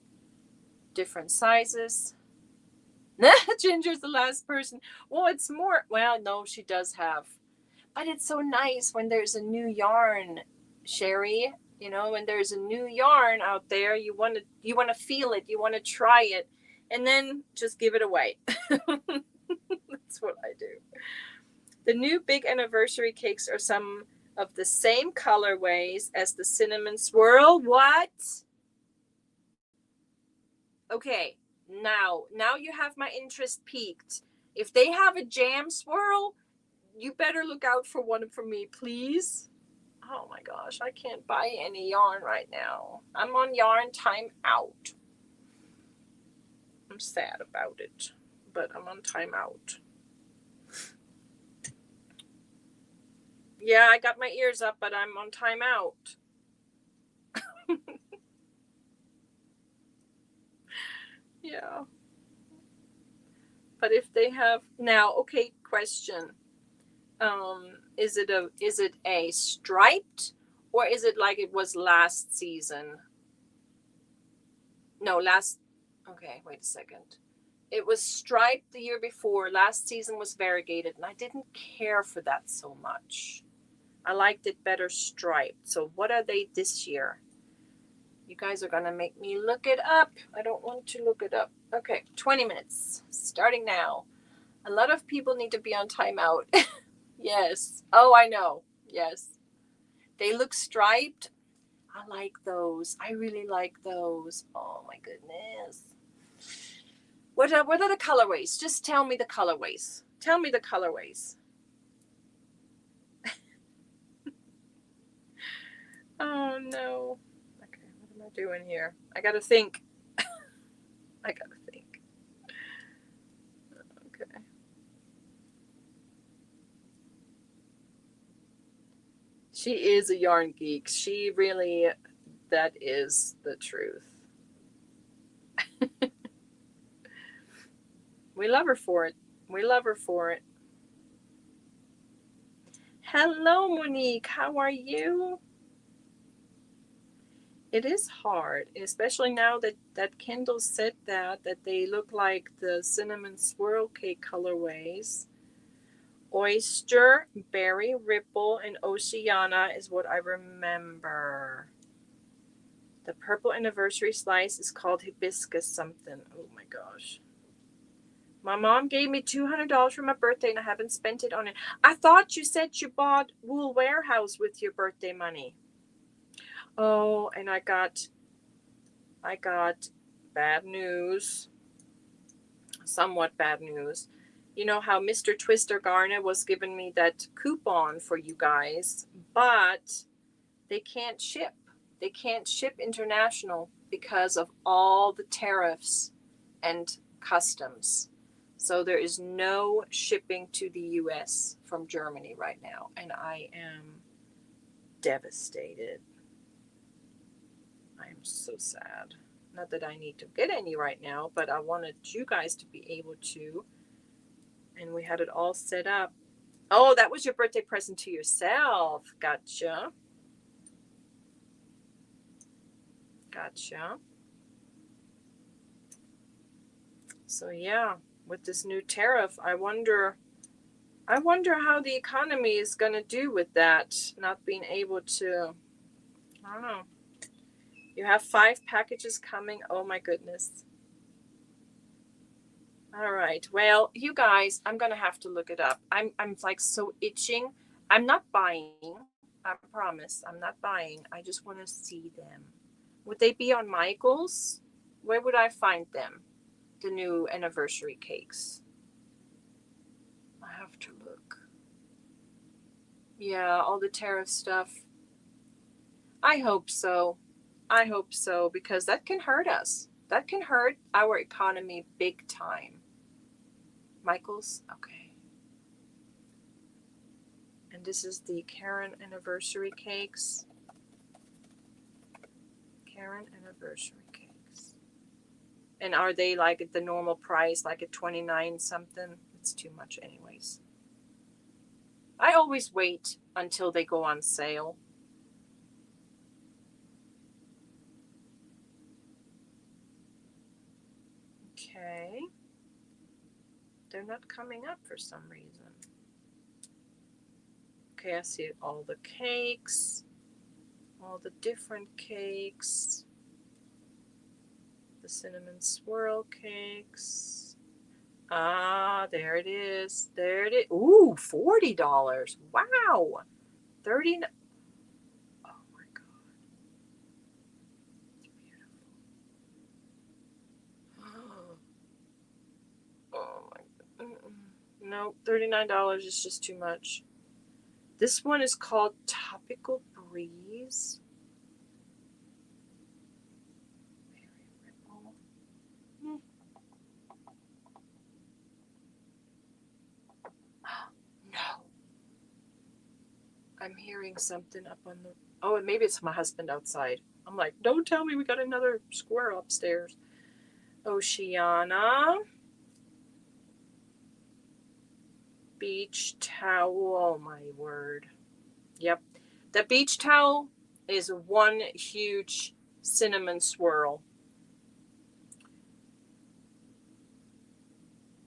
different sizes. Ginger's the last person. Well, it's more, well, no, she does have, but it's so nice when there's a new yarn, Sherry. When there's a new yarn out there, you want to feel it, you want to try it, and then just give it away. That's what I do. The new big anniversary cakes are some of the same colorways as the cinnamon swirl. What? Okay, now you have my interest peaked. If they have a jam swirl, you better look out for one for me, please. Oh my gosh, I can't buy any yarn right now. I'm on yarn time out. I'm sad about it, but I'm on time out. Yeah, I got my ears up, but I'm on time out. Yeah. But if they have now, okay, question. Is it a striped, or is it like it was last season? No, okay, wait a second. It was striped the year before. Last season was variegated, and I didn't care for that so much. I liked it better striped. So what are they this year? You guys are going to make me look it up. I don't want to look it up. Okay, 20 minutes, starting now. A lot of people need to be on timeout. Yes. Oh, I know. Yes. They look striped. I like those. I really like those. Oh, my goodness. What are the colorways? Just tell me the colorways. Tell me the colorways. Oh, no. Okay, what am I doing here? I got to think. I got to think. Okay. She is a yarn geek. She really, that is the truth. We love her for it. We love her for it. Hello, Monique. How are you? It is hard, especially now that Kendall said that they look like the cinnamon swirl cake colorways. Oyster, Berry, Ripple, and Oceana is what I remember. The purple anniversary slice is called hibiscus something. Oh my gosh. My mom gave me $200 for my birthday, and I haven't spent it on it. I thought you said you bought Wool Warehouse with your birthday money. Oh, and I got bad news. Somewhat bad news. You know how Mr. Twister Garner was giving me that coupon for you guys, but they can't ship. They can't ship international because of all the tariffs and customs. So there is no shipping to the US from Germany right now, and I am devastated. I am so sad. Not that I need to get any right now, but I wanted you guys to be able to. And we had it all set up. Oh, that was your birthday present to yourself. Gotcha. Gotcha. So yeah, with this new tariff, I wonder how the economy is going to do with that, not being able to, I don't know. You have 5 packages coming. Oh my goodness. All right. Well, you guys, I'm going to have to look it up. I'm like so itching. I'm not buying. I promise. I'm not buying. I just want to see them. Would they be on Michael's? Where would I find them? The new anniversary cakes. I have to look. Yeah, all the tariff stuff. I hope so. I hope so, because that can hurt us. That can hurt our economy big time. Michael's? Okay. And this is the Karen anniversary cakes. Karen anniversary cakes. And are they like at the normal price, like at 29 something? It's too much anyways. I always wait until they go on sale. Okay. They're not coming up for some reason. Okay, I see all the cakes, all the different cakes, the cinnamon swirl cakes. Ah, there it is. There it is. Ooh, $40. Wow. 30. Oh my God. It's beautiful. Oh my God. No, $39 is just too much. This one is called Topical Breeze. No. I'm hearing something up on the. Oh, and maybe it's my husband outside. I'm like, don't tell me we got another squirrel upstairs. Oceana. Beach towel. Oh my word. Yep. The beach towel is one huge cinnamon swirl.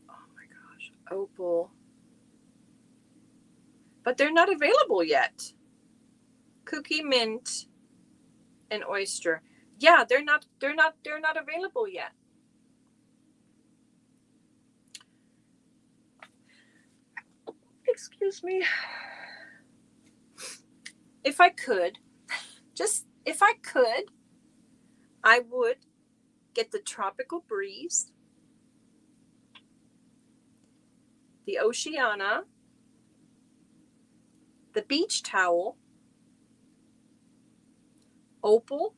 Oh my gosh. Opal. But they're not available yet. Cookie mint and oyster. Yeah, they're not available yet. Excuse me. If I could, I would get the Tropical Breeze, the Oceana, the beach towel, Opal,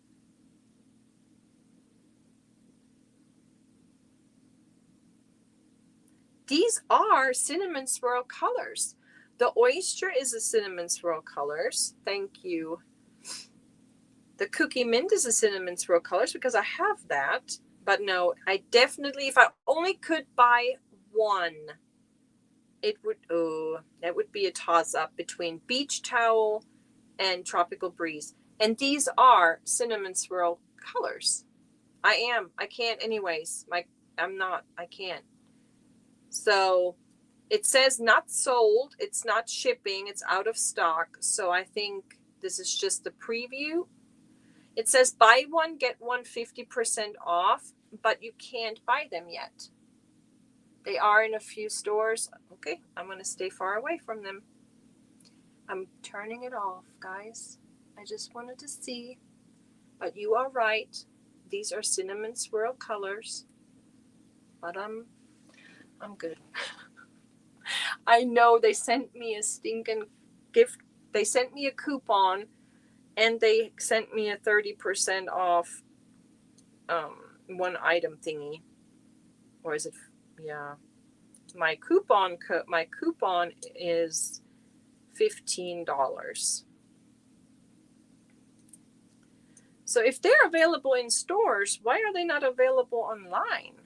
these are cinnamon swirl colors. The oyster is a cinnamon swirl colors. Thank you. The cookie mint is a cinnamon swirl colors because I have that. But no, I definitely, if I only could buy one, it would, that would be a toss up between beach towel and Tropical Breeze. And these are cinnamon swirl colors. I can't anyways. I can't. So it says not sold. It's not shipping. It's out of stock. So I think this is just the preview. It says buy one, get one 50% off, but you can't buy them yet. They are in a few stores. Okay, I'm going to stay far away from them. I'm turning it off, guys. I just wanted to see. But you are right. These are cinnamon swirl colors. But I'm good. I know they sent me a stinking gift. They sent me a coupon and they sent me a 30% off one item thingy. Or is it? Yeah. My coupon is $15. So if they're available in stores, why are they not available online?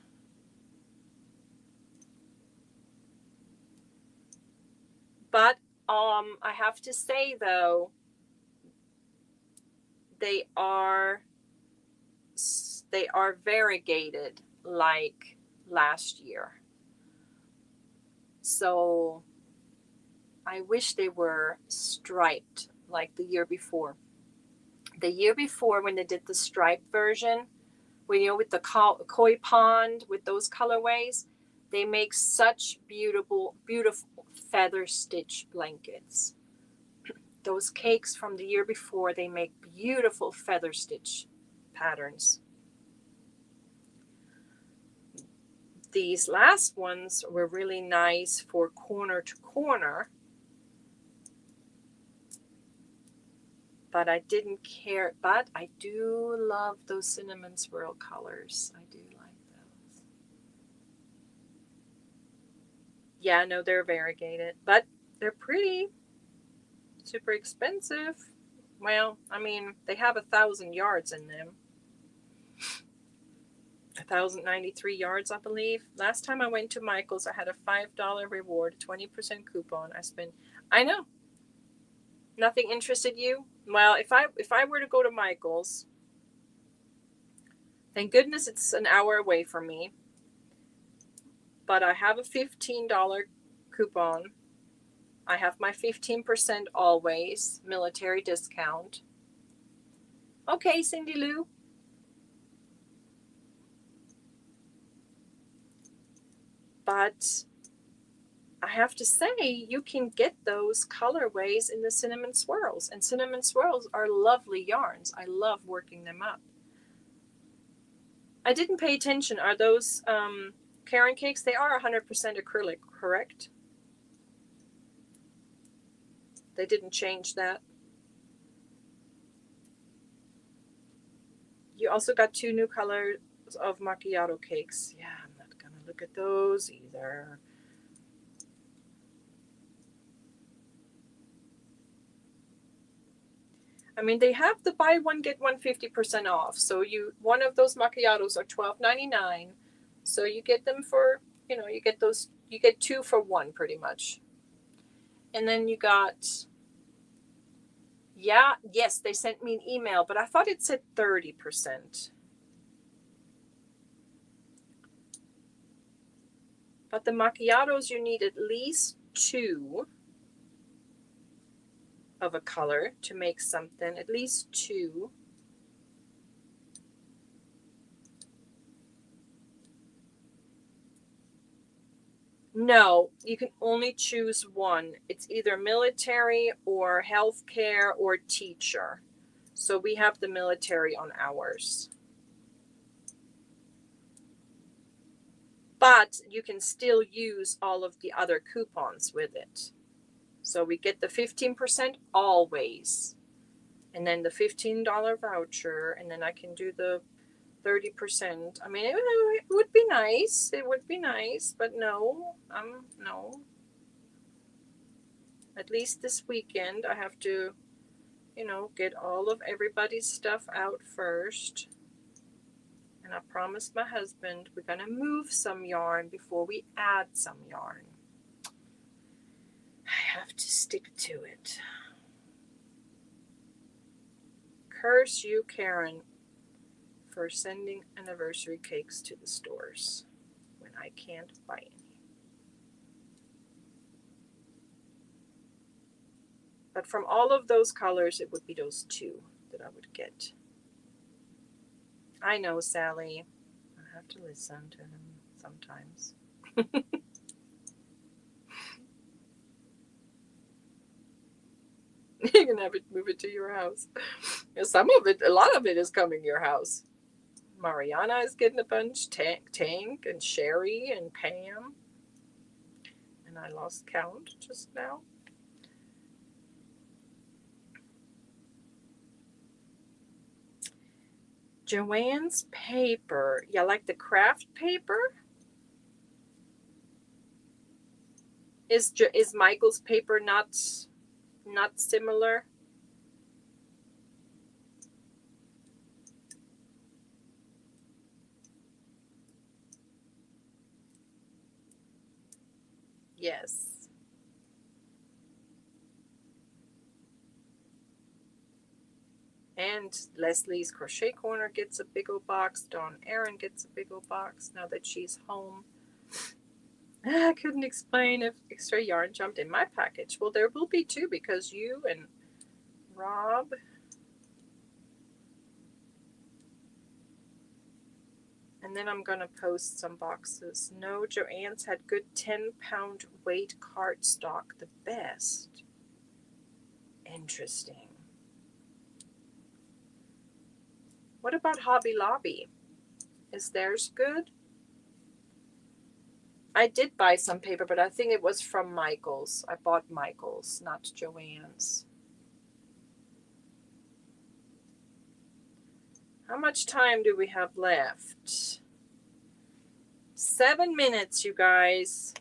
But I have to say though, they are variegated like last year. So I wish they were striped like the year before. The year before, when they did the striped version, with the koi pond with those colorways, they make such beautiful, beautiful feather stitch blankets. Those cakes from the year before, they make beautiful feather stitch patterns. These last ones were really nice for corner to corner, but I didn't care. But I do love those cinnamon swirl colors. I do like those. Yeah, no, they're variegated, but they're pretty. Super expensive. Well, I mean, they have 1,000 yards in them. 1,093 yards, I believe. Last time I went to Michael's, I had a $5 reward, 20% coupon. I know. Nothing interested you? Well, if I were to go to Michael's, thank goodness it's an hour away from me, but I have a $15 coupon. I have my 15% always military discount. Okay, Cindy Lou. But I have to say, you can get those colorways in the cinnamon swirls, and cinnamon swirls are lovely yarns. I love working them up. I didn't pay attention. Are those Karen cakes? They are 100% acrylic, correct? They didn't change that. You also got 2 new colors of macchiato cakes. Yeah, I'm not going to look at those either. I mean, they have the buy one get one 50% off. So one of those macchiatos are $12.99. So you get them for, you get 2 for 1 pretty much. And then you got, yes, they sent me an email, but I thought it said 30%. But the macchiatos, you need at least 2 of a color to make something, at least 2. No, you can only choose one. It's either military or healthcare or teacher. So we have the military on ours. But you can still use all of the other coupons with it. So we get the 15% always. And then the $15 voucher. And then I can do the 30%. I mean, it would be nice. It would be nice. But no. No. At least this weekend I have to, get all of everybody's stuff out first. And I promised my husband we're going to move some yarn before we add some yarn. I have to stick to it. Curse you, Karen, for sending anniversary cakes to the stores when I can't buy any. But from all of those colors, it would be those 2 that I would get. I know, Sally. I have to listen to him sometimes. You're going to have to move it to your house. A lot of it is coming to your house. Mariana is getting a bunch. Tank and Sherry and Pam. And I lost count just now. Joanne's paper. Yeah, like the craft paper? Is Michael's paper not similar? Yes. And Leslie's Crochet Corner gets a big old box. Dawn Erin gets a big old box now that she's home. I couldn't explain if extra yarn jumped in my package. Well, there will be too, because you and Rob. And then I'm going to post some boxes. No, Joanne's had good 10-pound weight cardstock. The best. Interesting. What about Hobby Lobby? Is theirs good? I did buy some paper, but I think it was from Michael's. I bought Michael's, not Joanne's. How much time do we have left? 7 minutes, you guys.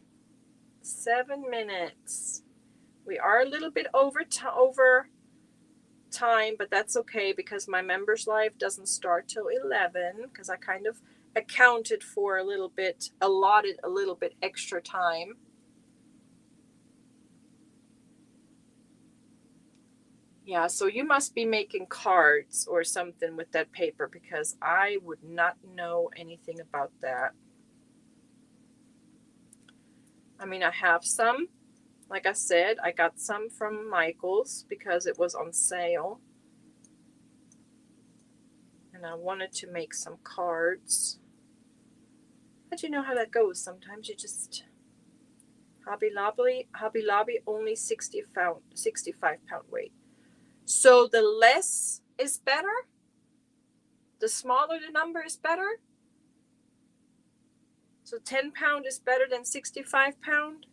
7 minutes. We are a little bit over time, but that's okay because my members live doesn't start till 11 because I kind of accounted for allotted a little bit extra time. Yeah, so you must be making cards or something with that paper because I would not know anything about that. I mean, I have some. Like I said, I got some from Michael's because it was on sale. And I wanted to make some cards. But you know how that goes. Sometimes you just... Hobby Lobby only 65-pound weight. So the less is better? The smaller the number is better? So 10-pound is better than 65-pound?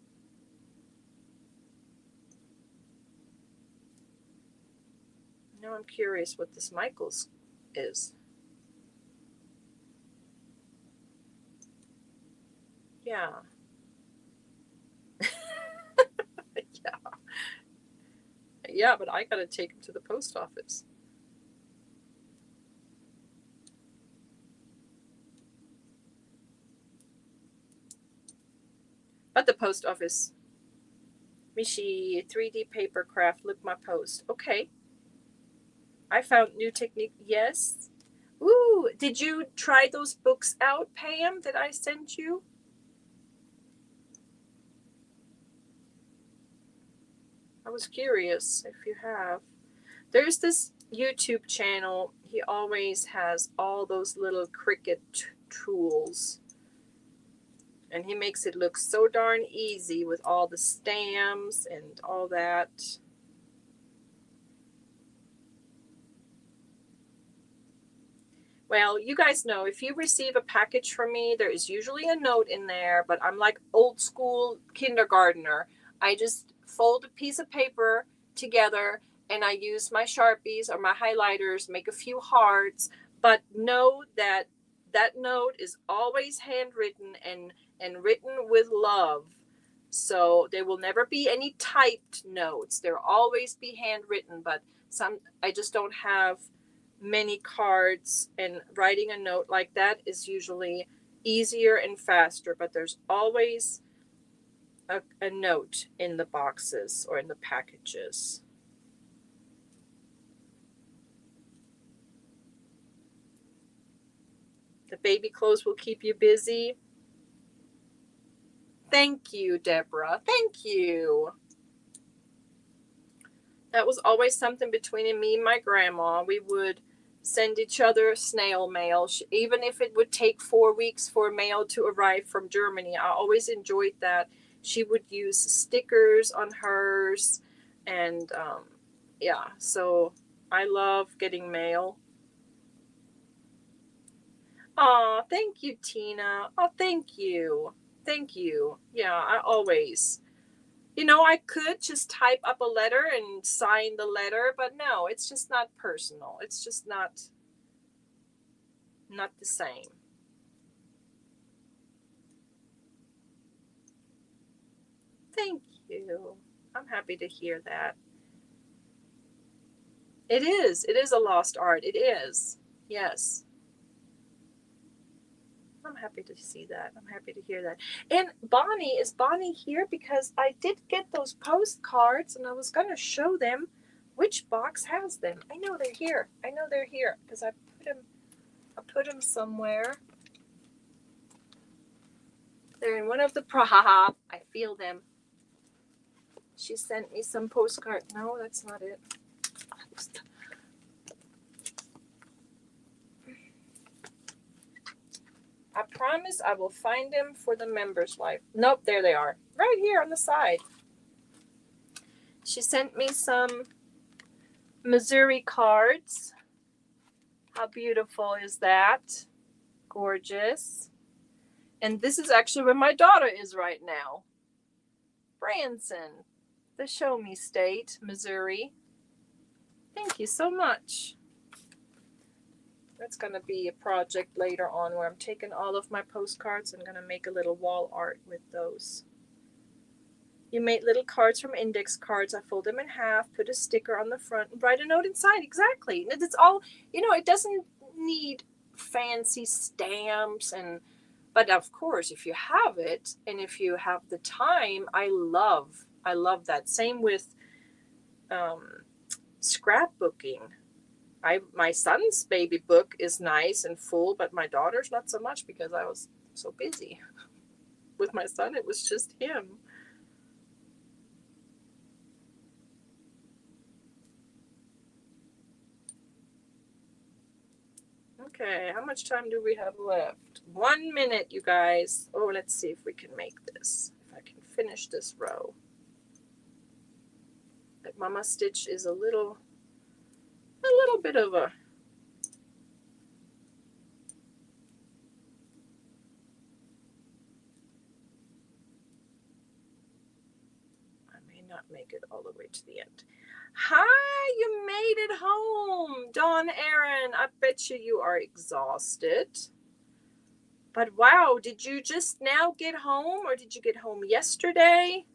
Now I'm curious what this Michael's is. Yeah. Yeah, but I gotta take him to the post office. But the post office. Michi, 3D paper craft, look my post. Okay. I found new technique. Yes. Ooh, did you try those books out, Pam, that I sent you? I was curious if you have. There's this YouTube channel. He always has all those little Cricut tools. And he makes it look so darn easy with all the stamps and all that. Well, you guys know if you receive a package from me, there is usually a note in there, but I'm like old school kindergartner. I just fold a piece of paper together and I use my Sharpies or my highlighters, make a few hearts, but know that that note is always handwritten and written with love. So there will never be any typed notes. There'll always be handwritten, but I just don't have many cards, and writing a note like that is usually easier and faster, but there's always a note in the boxes or in the packages. The baby clothes will keep you busy. Thank you, Deborah. Thank you. That was always something between me and my grandma. We would send each other snail mail, even if it would take 4 weeks for mail to arrive from Germany. I always enjoyed that. She would use stickers on hers, and yeah, so I love getting mail. Oh, thank you, Tina. Oh, thank you. Thank you. Yeah, I always... I could just type up a letter and sign the letter, but no, it's just not personal. It's just not the same. Thank you. I'm happy to hear that. It is. It is a lost art. It is. Yes. I'm happy to see that. I'm happy to hear that. And Bonnie, is Bonnie here? Because I did get those postcards and I was going to show them, Which box has them? I know they're here. I know they're here because I put them somewhere. They're in one of the I feel them. She sent me some postcard. No, that's not it. I promise I will find them for the members' life. Nope, there they are. Right here on the side. She sent me some Missouri cards. How beautiful is that? Gorgeous. And this is actually where my daughter is right now. Branson, the Show Me State, Missouri. Thank you so much. That's going to be a project later on where I'm taking all of my postcards and going to make a little wall art with those. You made little cards from index cards. I fold them in half, put a sticker on the front, and write a note inside. Exactly. It's all, it doesn't need fancy stamps but of course, if you have it and if you have the time, I love that. Same with scrapbooking. My son's baby book is nice and full, but my daughter's not so much because I was so busy. With my son, it was just him. Okay, how much time do we have left? 1 minute, you guys. Oh, let's see if we can make this. If I can finish this row. But Mama Stitch is a little bit of a... I may not make it all the way to the end. Hi, you made it home, Dawn Aaron. I bet you are exhausted. But wow, did you just now get home or did you get home yesterday?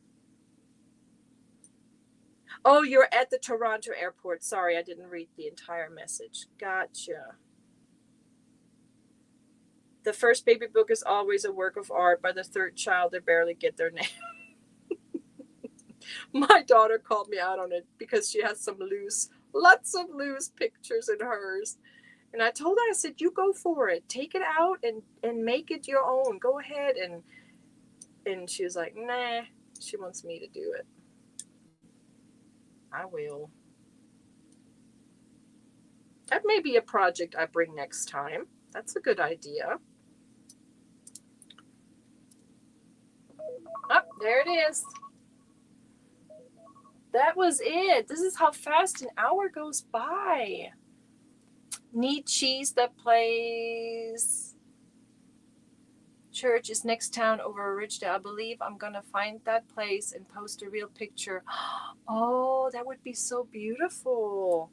Oh, you're at the Toronto airport. Sorry, I didn't read the entire message. Gotcha. The first baby book is always a work of art. By the third child, they barely get their name. My daughter called me out on it because she has lots of loose pictures in hers. And I told her, I said, you go for it. Take it out and make it your own. Go ahead. And she was like, nah, she wants me to do it. I will. That may be a project I bring next time. That's a good idea. Oh, there it is. That was it. This is how fast an hour goes by. Need cheese that plays. Church is next town over Ridgedale. I believe I'm going to find that place and post a real picture. Oh, that would be so beautiful.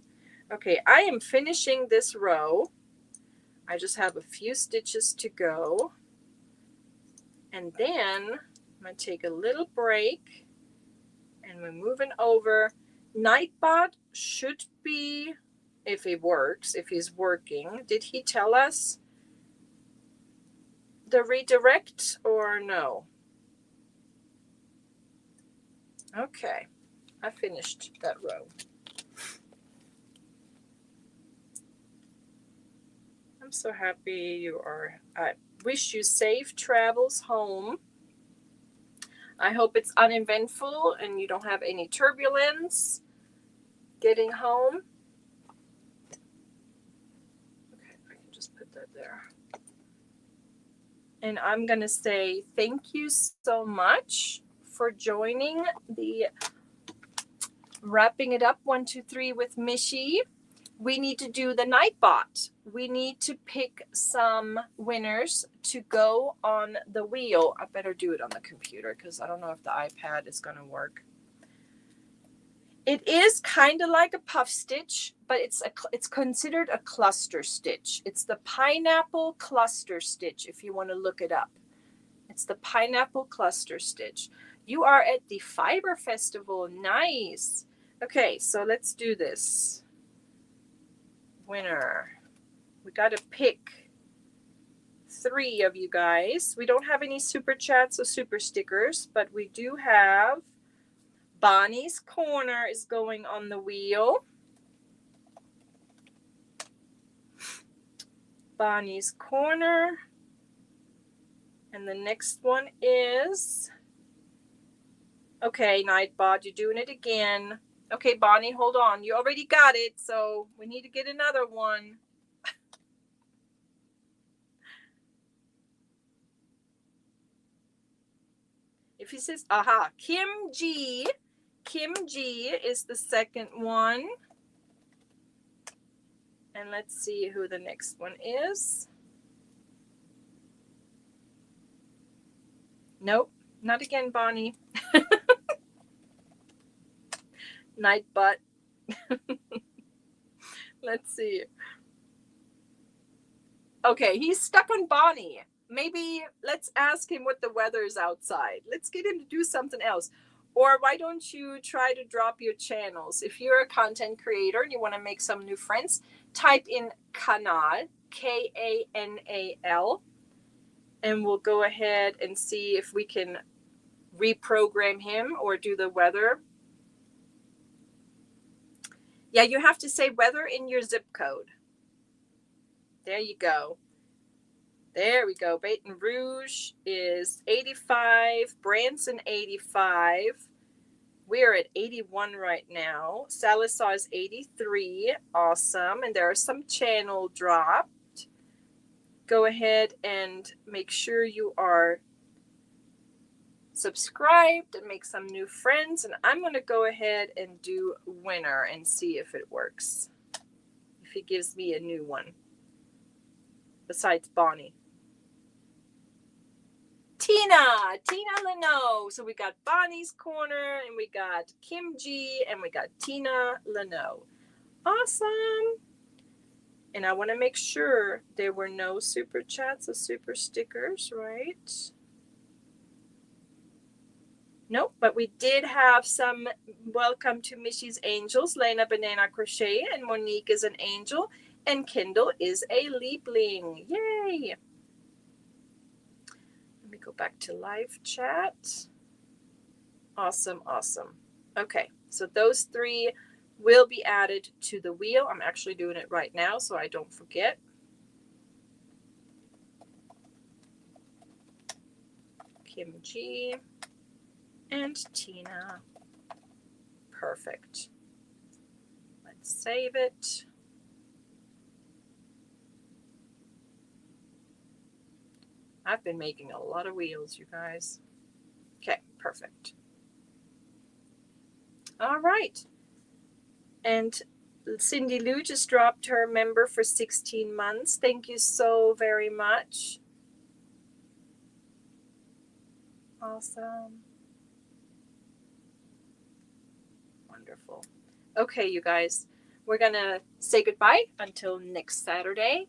Okay, I am finishing this row. I just have a few stitches to go. And then I'm going to take a little break. And we're moving over. Nightbot should be, if it works, if he's working. Did he tell us the redirect or no? Okay, I finished that row. I'm so happy you are. I wish you safe travels home. I hope it's uneventful and you don't have any turbulence getting home. Okay, I can just put that there. And I'm going to say thank you so much for joining the Wrapping It Up 1, 2, 3 with Michi. We need to do the Nightbot. We need to pick some winners to go on the wheel. I better do it on the computer because I don't know if the iPad is going to work. It is kind of like a puff stitch, but it's considered a cluster stitch. It's the pineapple cluster stitch if you want to look it up. It's the pineapple cluster stitch. You are at the Fiber Festival. Nice. Okay, so let's do this. Winner. We got to pick 3 of you guys. We don't have any super chats or super stickers, but we do have Bonnie's corner is going on the wheel. Bonnie's corner. And the next one is, okay, Nightbot, you're doing it again. Okay, Bonnie, hold on. You already got it, so we need to get another one. If he says, aha, Kim G. Kim G is the second one. And let's see who the next one is. Nope, not again, Bonnie. Nightbot. Let's see. Okay, he's stuck on Bonnie. Maybe let's ask him what the weather is outside. Let's get him to do something else. Or why don't you try to drop your channels? If you're a content creator and you want to make some new friends, type in Kanal, Kanal, and we'll go ahead and see if we can reprogram him or do the weather. Yeah, you have to say weather in your zip code. There you go. There we go. Baton Rouge is 85. Branson, 85. We're at 81 right now. Sallisaw is 83. Awesome. And there are some channel dropped. Go ahead and make sure you are subscribed and make some new friends. And I'm going to go ahead and do winner and see if it works. If he gives me a new one. Besides Bonnie. Tina Leno. So we got Bonnie's corner and we got Kim G and we got Tina Leno. Awesome. And I want to make sure there were no super chats or super stickers, right? Nope, but we did have some welcome to Michi's Angels, Lena Banana Crochet, and Monique is an angel, and Kendall is a Liebling. Yay! Let me go back to live chat. Awesome, awesome. Okay, so those three will be added to the wheel. I'm actually doing it right now so I don't forget. Kim G and Tina. Perfect. Let's save it. I've been making a lot of wheels, you guys. Okay, perfect. All right. And Cindy Lou just dropped her member for 16 months. Thank you so very much. Awesome. Wonderful. Okay, you guys, we're going to say goodbye until next Saturday.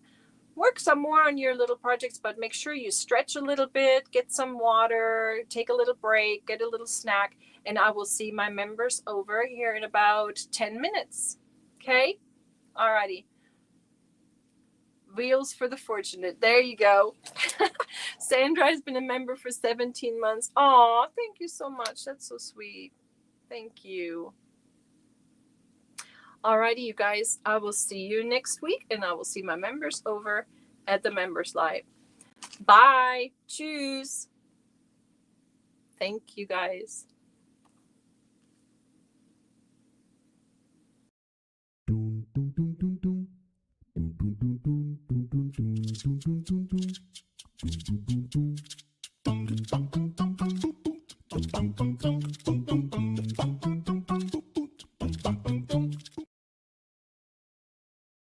Work some more on your little projects, but make sure you stretch a little bit, get some water, take a little break, get a little snack, and I will see my members over here in about 10 minutes. Okay? Alrighty. Wheels for the fortunate. There you go. Sandra has been a member for 17 months. Aw, thank you so much. That's so sweet. Thank you. Alrighty, you guys. I will see you next week, and I will see my members over at the Members Live. Bye. Tschüss. Thank you, guys.